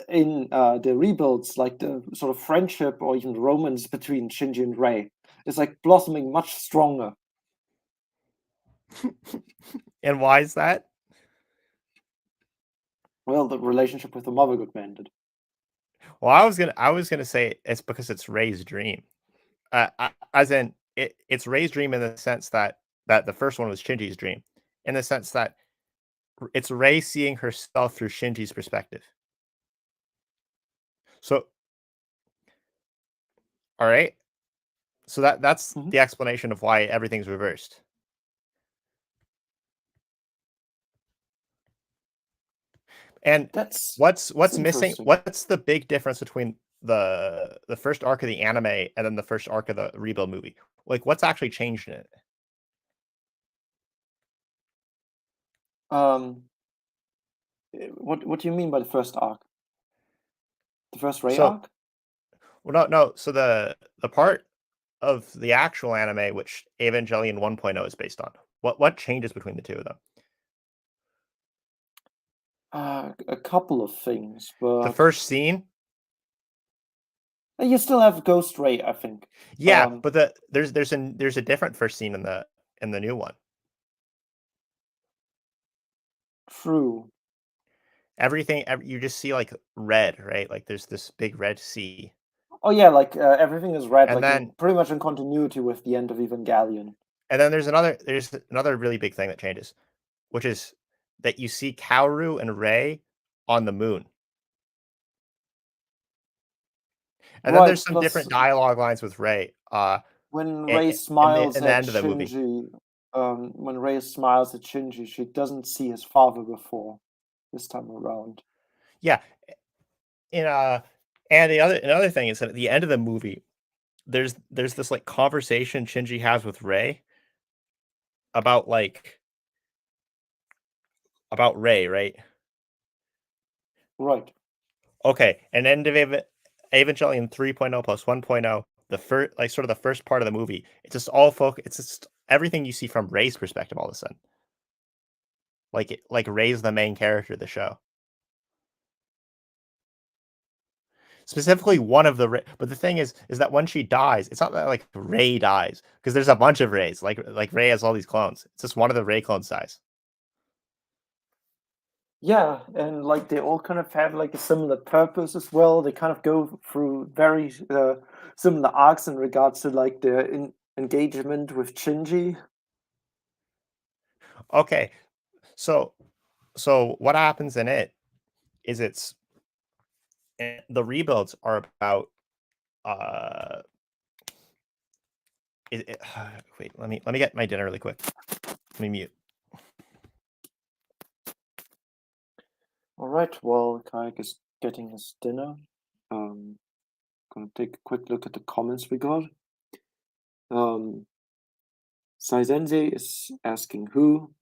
in the rebuilds, like the sort of friendship or even romance between Shinji and Ray is like blossoming much stronger. And why is that? Well, the relationship with the mother got mended. Well, I was gonna say it's because it's Ray's dream, as in it's Rei's dream in the sense that the first one was Shinji's dream, in the sense that it's Rei seeing herself through Shinji's perspective. So, all right. So that's the explanation of why everything's reversed. And what's missing? What's the big difference between the first arc of the anime and then the first arc of the rebuild movie? Like, what's actually changed in it? What do you mean by the first arc? The first Rei arc? Well, no. So the part of the actual anime, which Evangelion 1.0 is based on, what changes between the two of them? A couple of things, but the first scene. You still have Ghost Rei, I think. Yeah, but there's a different first scene in the new one. True. Everything you just see like red, right? Like there's this big red sea. Oh yeah, like everything is red, and like then pretty much in continuity with the end of Evangelion. And then there's another really big thing that changes, which is that you see Kaoru and Rei on the moon. And then there's some different dialogue lines with Rei. When Rei smiles at Shinji, when Rei smiles at Shinji, she doesn't see his father before this time around. Yeah. And another thing is that at the end of the movie, there's this like conversation Shinji has with Rei about Rei, right? Right. Okay, and end of Evangelion 3.0 plus 1.0, the first part of the movie, it's just all it's just everything you see from Rei's perspective all of a sudden. Like Rei's the main character of the show. Specifically one of the but the thing is that when she dies, it's not that like Rei dies, because there's a bunch of Reis. Like Rei has all these clones. It's just one of the Rei clone size. Yeah, and like they all kind of have like a similar purpose as well. They kind of go through very similar arcs in regards to like their engagement with Shinji. Okay, so what happens in it is the rebuilds are about wait, let me get my dinner really quick. Let me mute. All right, well, Kayak is getting his dinner. Gonna take a quick look at the comments we got. Saizenze is asking who.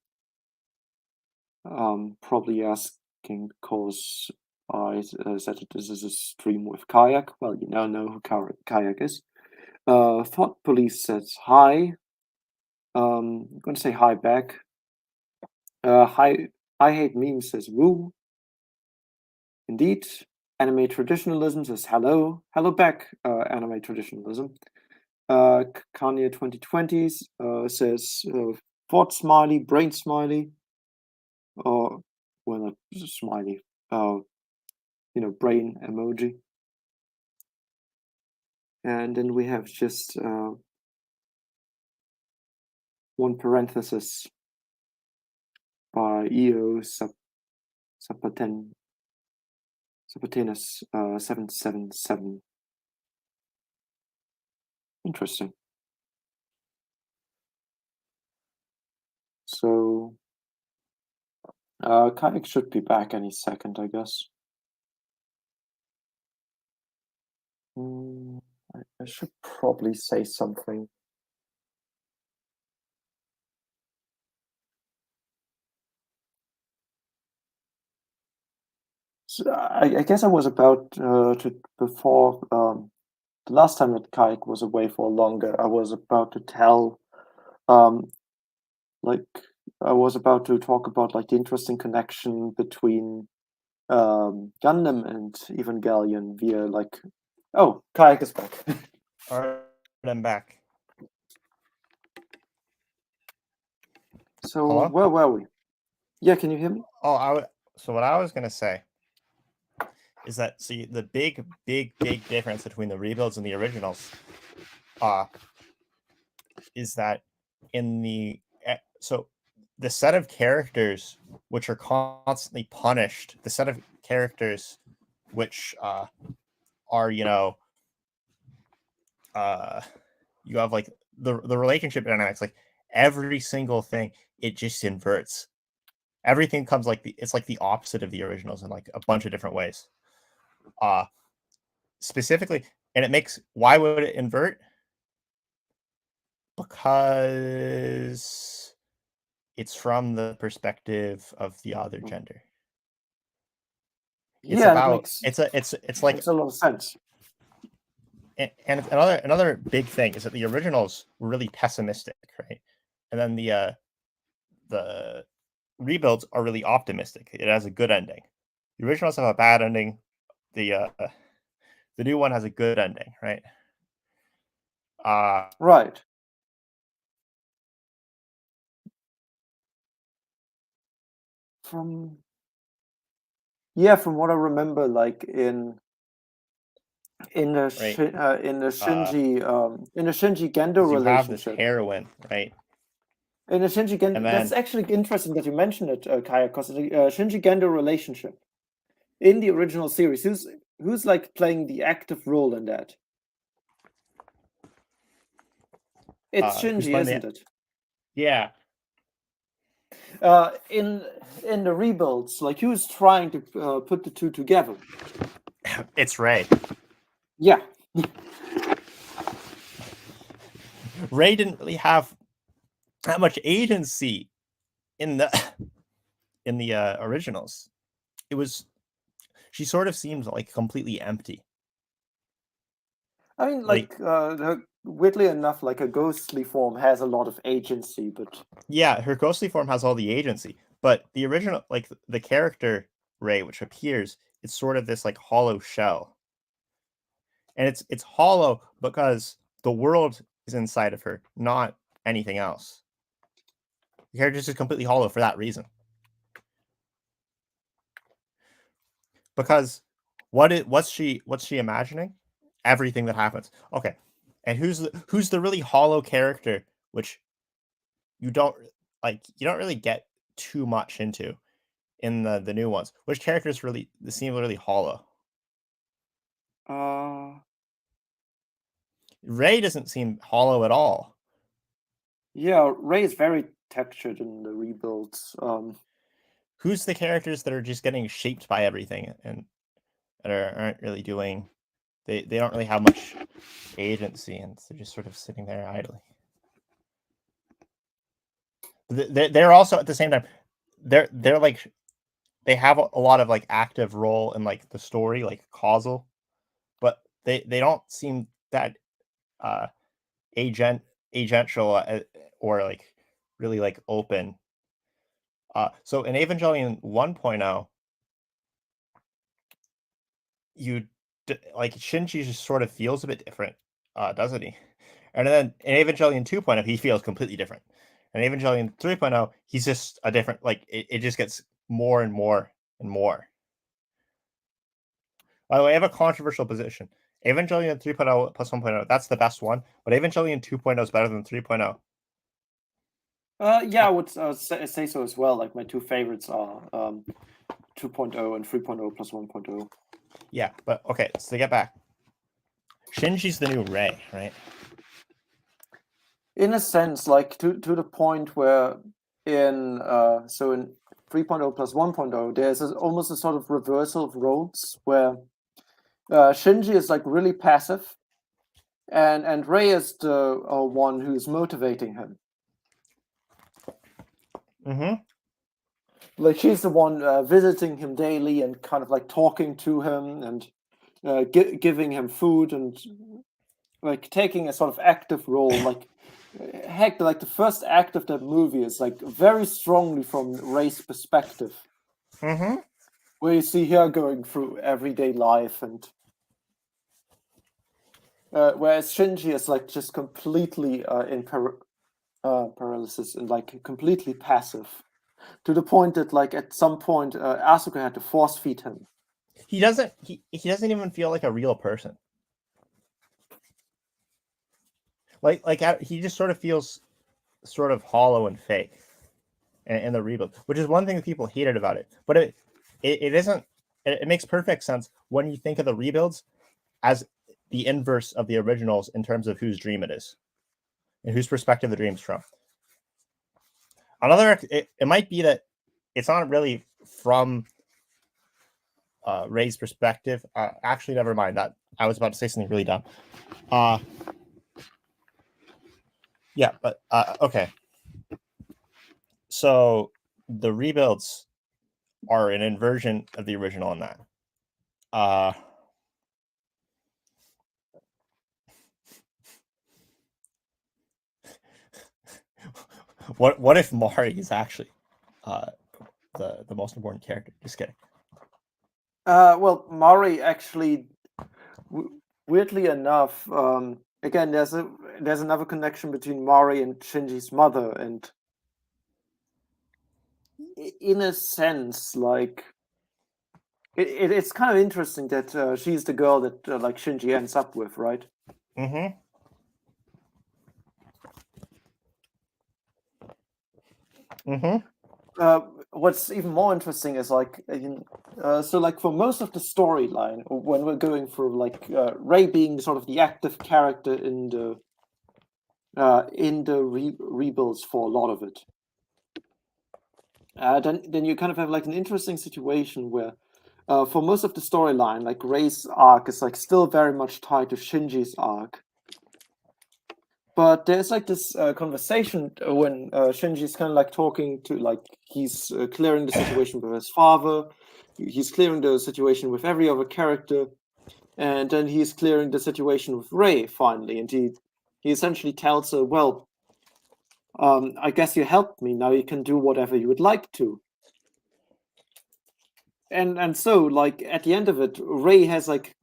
Probably asking because I said that this is a stream with Kayak. Well, you now know who Kayak is. Thought Police says hi. I'm gonna say hi back. Hi, I hate memes says woo. Indeed. Anime Traditionalism says hello. Hello back, Anime Traditionalism. Kanye 2020s says thought smiley, brain smiley. Or, well, not smiley. Brain emoji. And then we have just one parenthesis by EO Sapatinus 777. Interesting. So Kayak should be back any second, I guess. I should probably say something. So I guess I was about to, before the last time that Kayak was away for longer, I was about to tell, like, I was about to talk about like the interesting connection between Gundam and Evangelion via like, oh, Kayak is back. All right, I'm back. So Hello? where were we? Yeah, can you hear me? Oh, so what I was gonna say is that the big difference between the rebuilds and the originals is that in the so the set of characters which are constantly punished, the set of characters which are you have like the relationship dynamics, like every single thing, it just inverts. Everything comes like it's like the opposite of the originals in like a bunch of different ways. Specifically, and it makes, why would it invert? Because it's from the perspective of the other gender. It's about it's like makes a lot of sense. And another big thing is that the originals were really pessimistic, right? And then the rebuilds are really optimistic. It has a good ending. The originals have a bad ending. The new one has a good ending, right? Right. From what I remember, like in the Shinji Gendo you relationship. have this heroine, right? In the Shinji Gendo, that's actually interesting that you mentioned it, Kayak, because the Shinji Gendo relationship in the original series, who's like playing the active role in that? It's Shinji, isn't it? Yeah. In the rebuilds, like who's trying to put the two together? It's Rei. Yeah. Rei didn't really have that much agency in the originals. She sort of seems like completely empty. I mean, weirdly enough, like a ghostly form has a lot of agency, but yeah, her ghostly form has all the agency. But the original, like the character Rei, which appears, it's sort of this like hollow shell, and it's hollow because the world is inside of her, not anything else. The character is just completely hollow for that reason. Because what's she imagining? Everything that happens. Okay. And who's the really hollow character which you don't really get too much into in the new ones? Which characters seem really hollow? Rei doesn't seem hollow at all. Yeah, Rei is very textured in the rebuilds. Who's the characters that are just getting shaped by everything and that aren't really doing? They don't really have much agency, and they're just sort of sitting there idly. They're also at the same time they're like they have a lot of like active role in like the story, like causal, but they don't seem that agential or like really like open. So in Evangelion 1.0, like Shinji just sort of feels a bit different, doesn't he? And then in Evangelion 2.0, he feels completely different. And Evangelion 3.0, he's just a different, like it just gets more and more and more. By the way, I have a controversial position. Evangelion 3.0 plus 1.0, that's the best one, but Evangelion 2.0 is better than 3.0. Yeah, I would say so as well. Like my two favorites are 2.0 and 3.0 plus 1.0. Yeah, but okay, so to get back. Shinji's the new Rei, right? In a sense, like to the point where in 3.0 plus 1.0, there's almost a sort of reversal of roles where Shinji is like really passive, and Rei is the one who's motivating him. Mm-hmm. Like she's the one visiting him daily and kind of like talking to him and giving him food and like taking a sort of active role. Like heck, like the first act of that movie is like very strongly from Rei's perspective. Mm-hmm. Where you see her going through everyday life, and whereas Shinji is like just completely in paralysis and like completely passive, to the point that like at some point Asuka had to force feed him. He doesn't even feel like a real person. he just sort of feels sort of hollow and fake in the rebuild, which is one thing that people hated about it. But it isn't. It makes perfect sense when you think of the rebuilds as the inverse of the originals in terms of whose dream it is and whose perspective the dream's from. It might be that it's not really from Ray's perspective. Actually, never mind that. I was about to say something really dumb. Yeah, but okay. So the rebuilds are an inversion of the original in that. What if Mari is actually the most important character? Just kidding. Well, Mari actually, weirdly enough, again, there's another connection between Mari and Shinji's mother, and in a sense, like it's kind of interesting that she's the girl that like Shinji ends up with, right? Mm-hmm. Mm-hmm. What's even more interesting is like, so like for most of the storyline, when we're going through like Rei being sort of the active character in the rebuilds for a lot of it, then you kind of have like an interesting situation where for most of the storyline, like Rei's arc is like still very much tied to Shinji's arc. But there's like this conversation when Shinji's kind of like talking to, like, he's clearing the situation with his father, he's clearing the situation with every other character, and then he's clearing the situation with Rei finally, and he essentially tells her, well, I guess you helped me, now you can do whatever you would like to. And so, like, at the end of it, Rei has like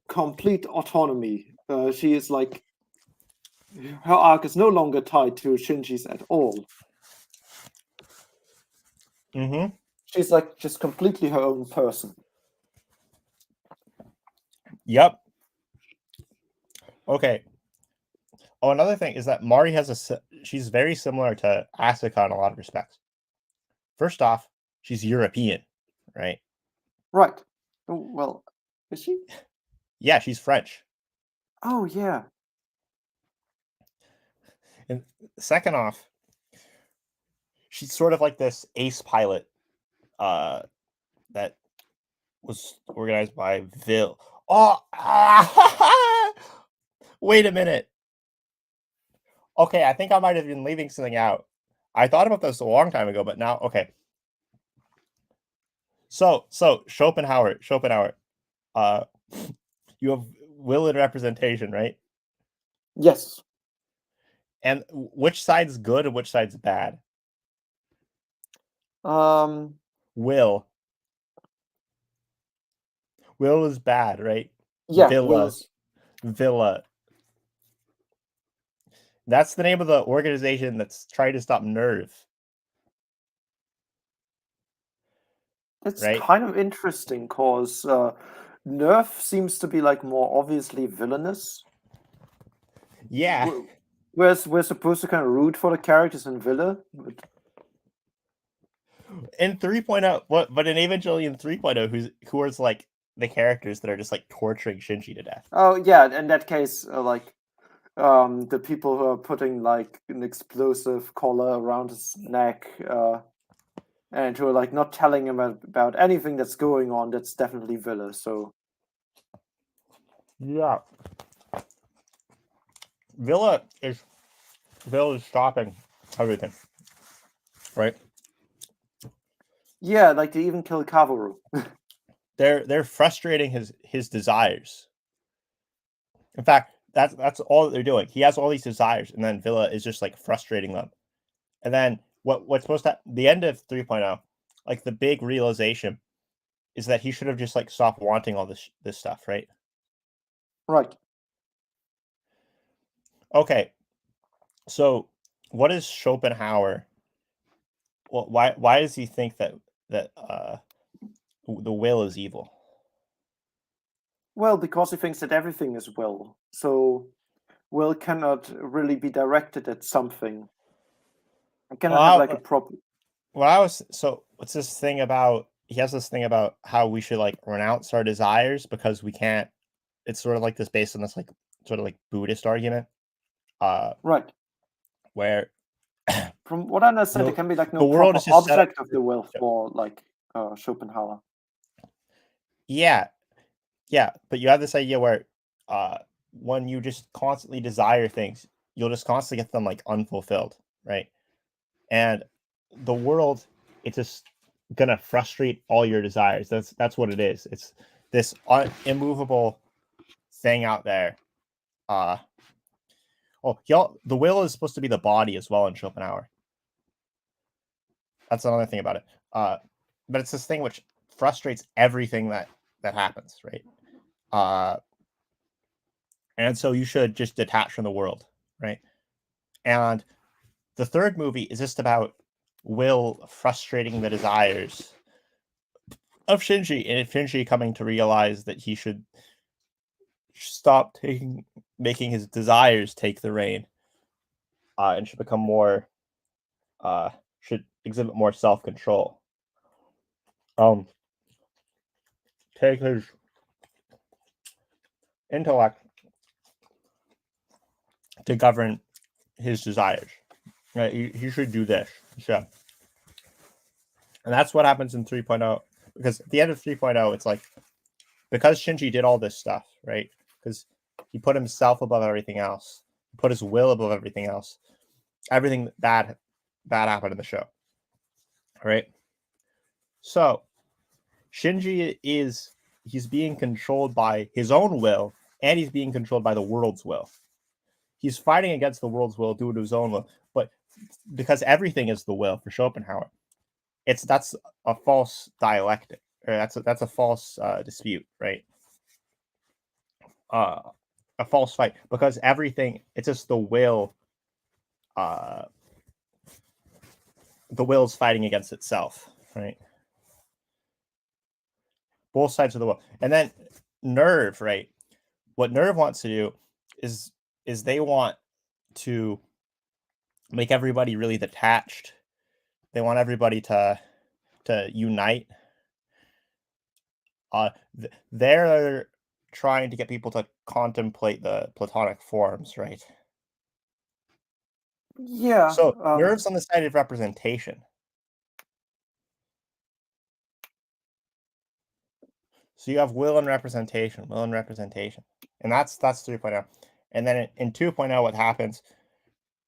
complete autonomy. She is like, her arc is no longer tied to Shinji's at all. Mm-hmm. She's like just completely her own person. Yep. Okay. Oh, another thing is that Mari she's very similar to Asuka in a lot of respects. First off, she's European, right? Right. Oh, well, is she? Yeah, she's French. Oh, yeah. And second off, she's sort of like this ace pilot that was organized by Vil. Oh, wait a minute. Okay, I think I might have been leaving something out. I thought about this a long time ago, but now, okay. So Schopenhauer, you have will and representation, right? Yes. And which side's good and which side's bad? Will is bad, right? Yeah. Villa. That's the name of the organization that's trying to stop Nerve. It's right? kind of interesting because Nerf seems to be like more obviously villainous. Yeah. Whereas we're supposed to kind of root for the characters in Villa. But... In 3.0, but in Evangelion 3.0, who is like the characters that are just like torturing Shinji to death? Oh yeah, in that case, like the people who are putting like an explosive collar around his neck, and who are like not telling him about anything that's going on, that's definitely Villa. So yeah, Villa is stopping everything, right? yeah, like they even kill Kavaru. They're frustrating his desires. In fact, that's all that they're doing. He has all these desires, and then Villa is just like frustrating them. And then what's supposed to the end of 3.0, like the big realization is that he should have just like stopped wanting all this stuff, right? Right. Okay. So what is Schopenhauer? Well, why does he think that the will is evil? Well, because he thinks that everything is will. So will cannot really be directed at something. It cannot Well, have like a proper. what's this thing about? He has this thing about how we should like renounce our desires because we can't. It's sort of like this based on this like sort of like Buddhist argument, Right. where From what I understand, No, there can be like no the world proper is just set up object of the will for like Schopenhauer. yeah, but you have this idea where when you just constantly desire things, you'll just constantly get them like unfulfilled, right? And the world, it's just gonna frustrate all your desires. That's what it is. It's this immovable thing out there. The will is supposed to be the body as well in Schopenhauer. That's another thing about it. But it's this thing which frustrates everything that happens, right? And so you should just detach from the world, right? And the third movie is just about Will frustrating the desires of Shinji, and Shinji coming to realize that he should stop making his desires take the reign, and should become more, should exhibit more self-control. Take his intellect to govern his desires. Right? He should do this. So, and that's what happens in 3.0. Because at the end of 3.0, it's like, because Shinji did all this stuff, right? Because he put himself above everything else, put his will above everything else. Everything bad happened in the show, right? So Shinji he's being controlled by his own will, and he's being controlled by the world's will. He's fighting against the world's will due to his own will, but because everything is the will for Schopenhauer, that's a false dialectic, or that's a false dispute, right? A false fight, because everything, it's just the will. The will's fighting against itself, right? Both sides of the will. And then Nerve, right? What Nerve wants to do is they want to make everybody really detached. They want everybody to unite. They're trying to get people to contemplate the Platonic forms, right? Yeah. So Nerve's on the side of representation. So you have will and representation, and that's 3.0. And then in 2.0, what happens?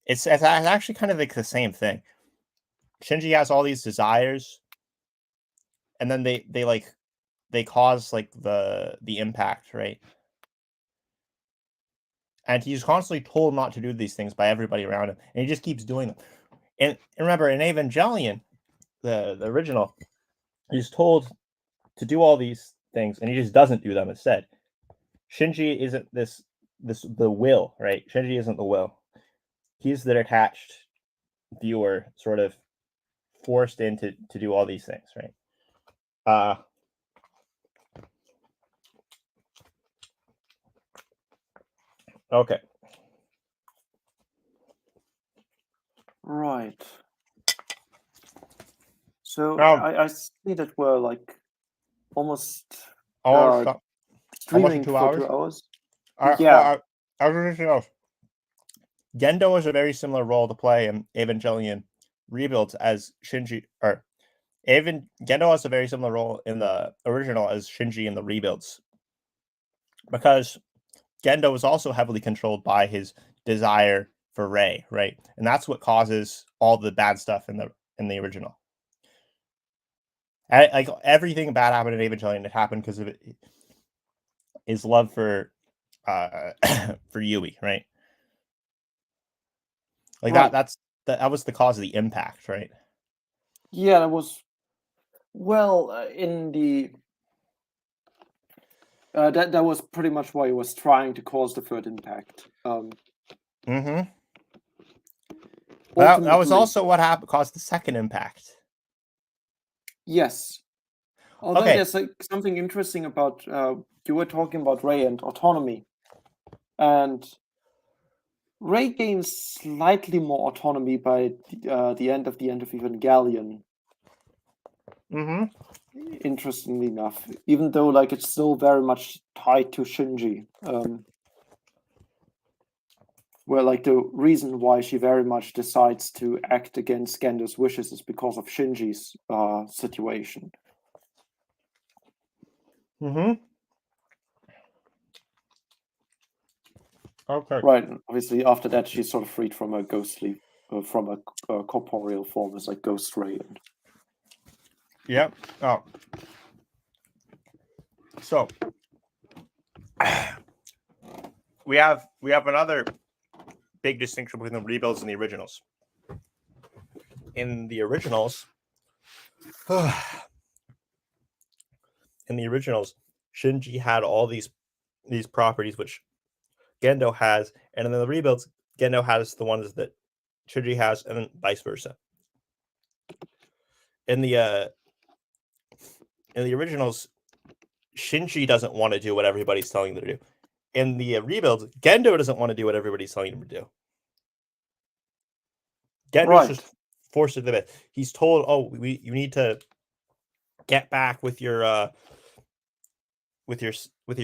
It's actually kind of like the same thing. Shinji has all these desires, and then they cause like the impact, right? And he's constantly told not to do these things by everybody around him, and he just keeps doing them. And remember, in Evangelion, the original, he's told to do all these things, and he just doesn't do them instead. Shinji isn't the will, right? Shinji isn't the will. He's the detached viewer, sort of forced into to do all these things, right? Okay. Right. So I see that we're like almost streaming for 2 hours. Yeah. Gendo has a very similar role to play in Evangelion rebuilds as Shinji, or Gendo has a very similar role in the original as Shinji in the rebuilds, because Gendo is also heavily controlled by his desire for Rei, right? And that's what causes all the bad stuff in the original. Like everything bad happened in Evangelion, it happened because of his love for for Yui, right? Like right. that was the cause of the impact, right? Yeah, that was in the that was pretty much why he was trying to cause the third impact. That was also what caused the second impact. Yes. Although there's like something interesting about you were talking about Rei and autonomy, and Rey gains slightly more autonomy by the end of Evangelion. Interestingly enough, even though like it's still very much tied to Shinji, where like the reason why she very much decides to act against Gendo's wishes is because of Shinji's situation. Okay. Right. Obviously, after that, she's sort of freed from a ghostly, from a corporeal form as like Ghost Ray. Yep. Oh. So we have another big distinction between the rebuilds and the originals. In the originals, Shinji had all these properties which Gendo has, and in the rebuilds, Gendo has the ones that Shinji has, and then vice versa. In the originals, Shinji doesn't want to do what everybody's telling him to do. In the rebuilds, Gendo doesn't want to do what everybody's telling him to do. Gendo's just forced to the bit. He's told, "Oh, you need to get back with your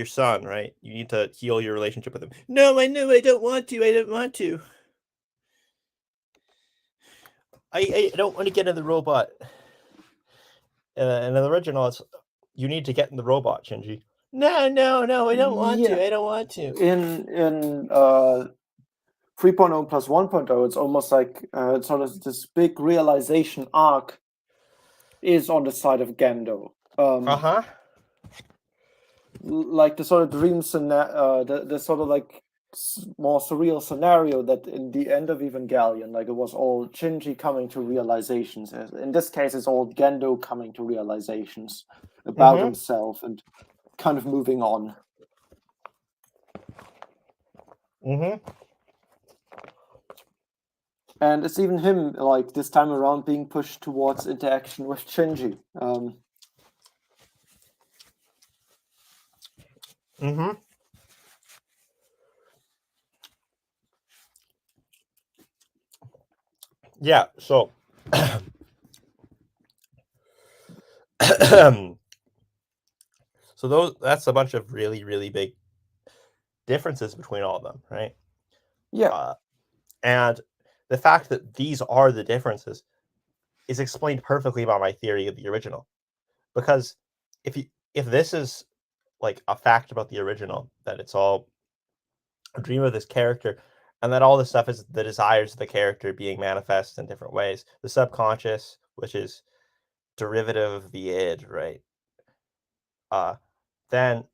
son, right? You need to heal your relationship with him." No, I don't want to. I don't want to. I don't want to get in the robot. And in the original, it's you need to get in the robot, Shinji. No, I don't want to. I don't want to. In 3.0 plus 1.0, it's almost like sort of this big realization arc is on the side of Gendo. Like the sort of dream scenario, the sort of like more surreal scenario that in the end of Evangelion, like it was all Shinji coming to realizations. In this case, it's all Gendo coming to realizations about himself and kind of moving on. And it's even him, like this time around, being pushed towards interaction with Shinji. Yeah, so that's a bunch of really, really big differences between all of them, right? Yeah. And the fact that these are the differences is explained perfectly by my theory of the original. Because if this is like a fact about the original, that it's all a dream of this character, and that all this stuff is the desires of the character being manifest in different ways, the subconscious, which is derivative of the id, right? Then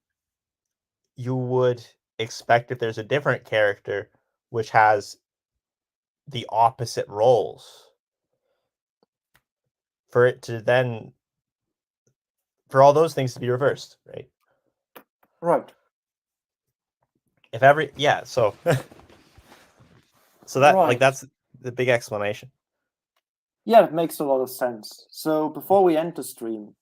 you would expect if there's a different character which has the opposite roles, for it to then, for all those things to be reversed, right? Right. If every, yeah, so so that Right. that's the big explanation. Yeah, it makes a lot of sense. So before we end the stream,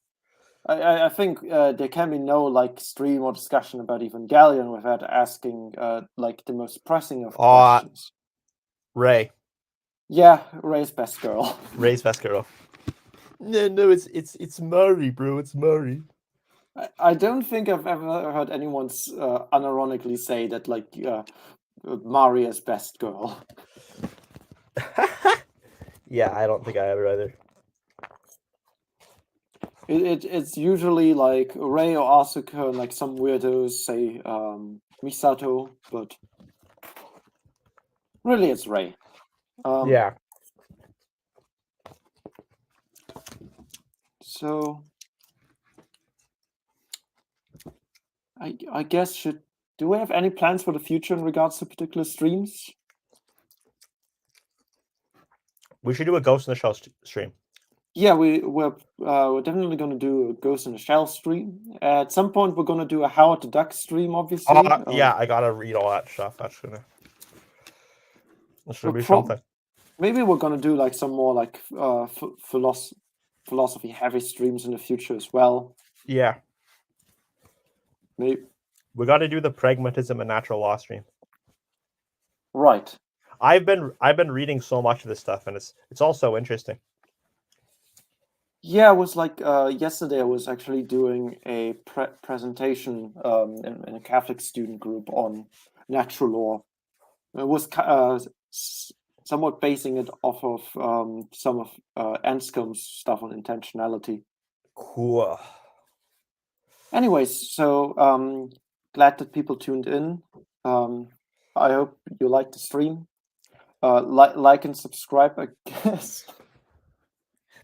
I think there can be no like stream or discussion about Evangelion without asking like the most pressing of questions. Rey. Yeah, Rey's best girl. Rey's best girl. No, it's Mari, bro. It's Mari. I don't think I've ever heard anyone unironically say that like Maria's best girl. Yeah, I don't think I ever either. It's usually like Rey or Asuka, and like some weirdos say Misato, but really it's Rey. Yeah. So I guess do we have any plans for the future in regards to particular streams? We should do a Ghost in the Shell stream. Yeah, we're definitely going to do a Ghost in the Shell stream. At some point, we're going to do a Howard the Duck stream, obviously. Yeah, I gotta read all that stuff. That's gonna be something. Maybe we're going to do like some more like philosophy heavy streams in the future as well. Yeah. Maybe. We got to do the pragmatism and natural law stream. Right. I've been reading so much of this stuff, and it's all so interesting. Yeah, it was like yesterday. I was actually doing a presentation in a Catholic student group on natural law. It was somewhat basing it off of some of Anscombe's stuff on intentionality. Cool. Anyways, so glad that people tuned in. I hope you liked the stream. Like and subscribe, I guess.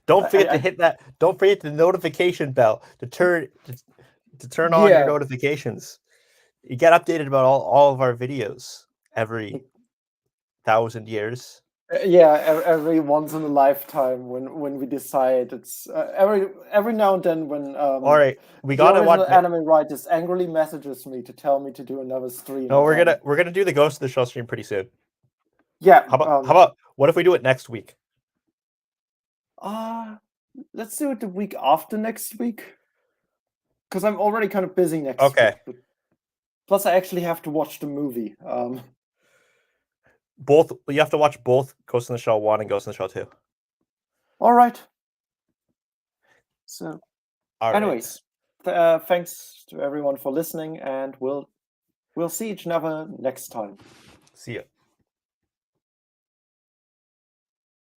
Don't forget to hit that. Don't forget the notification bell to turn on your notifications. You get updated about all of our videos every 1,000 years. Yeah, every once in a lifetime when we decide it's every now and then when All right, we the gotta original watch. anime Rightist angrily messages me to tell me to do another stream. No, we're gonna do the Ghost of the Shell stream pretty soon. Yeah. How about what if we do it next week? Let's do it the week after next week, because I'm already kind of busy next Okay. week. But plus, I actually have to watch the movie. You have to watch both Ghost in the Shell 1 and Ghost in the Shell 2. All right. So, All anyways, thanks to everyone for listening, and we'll see each other next time. See ya.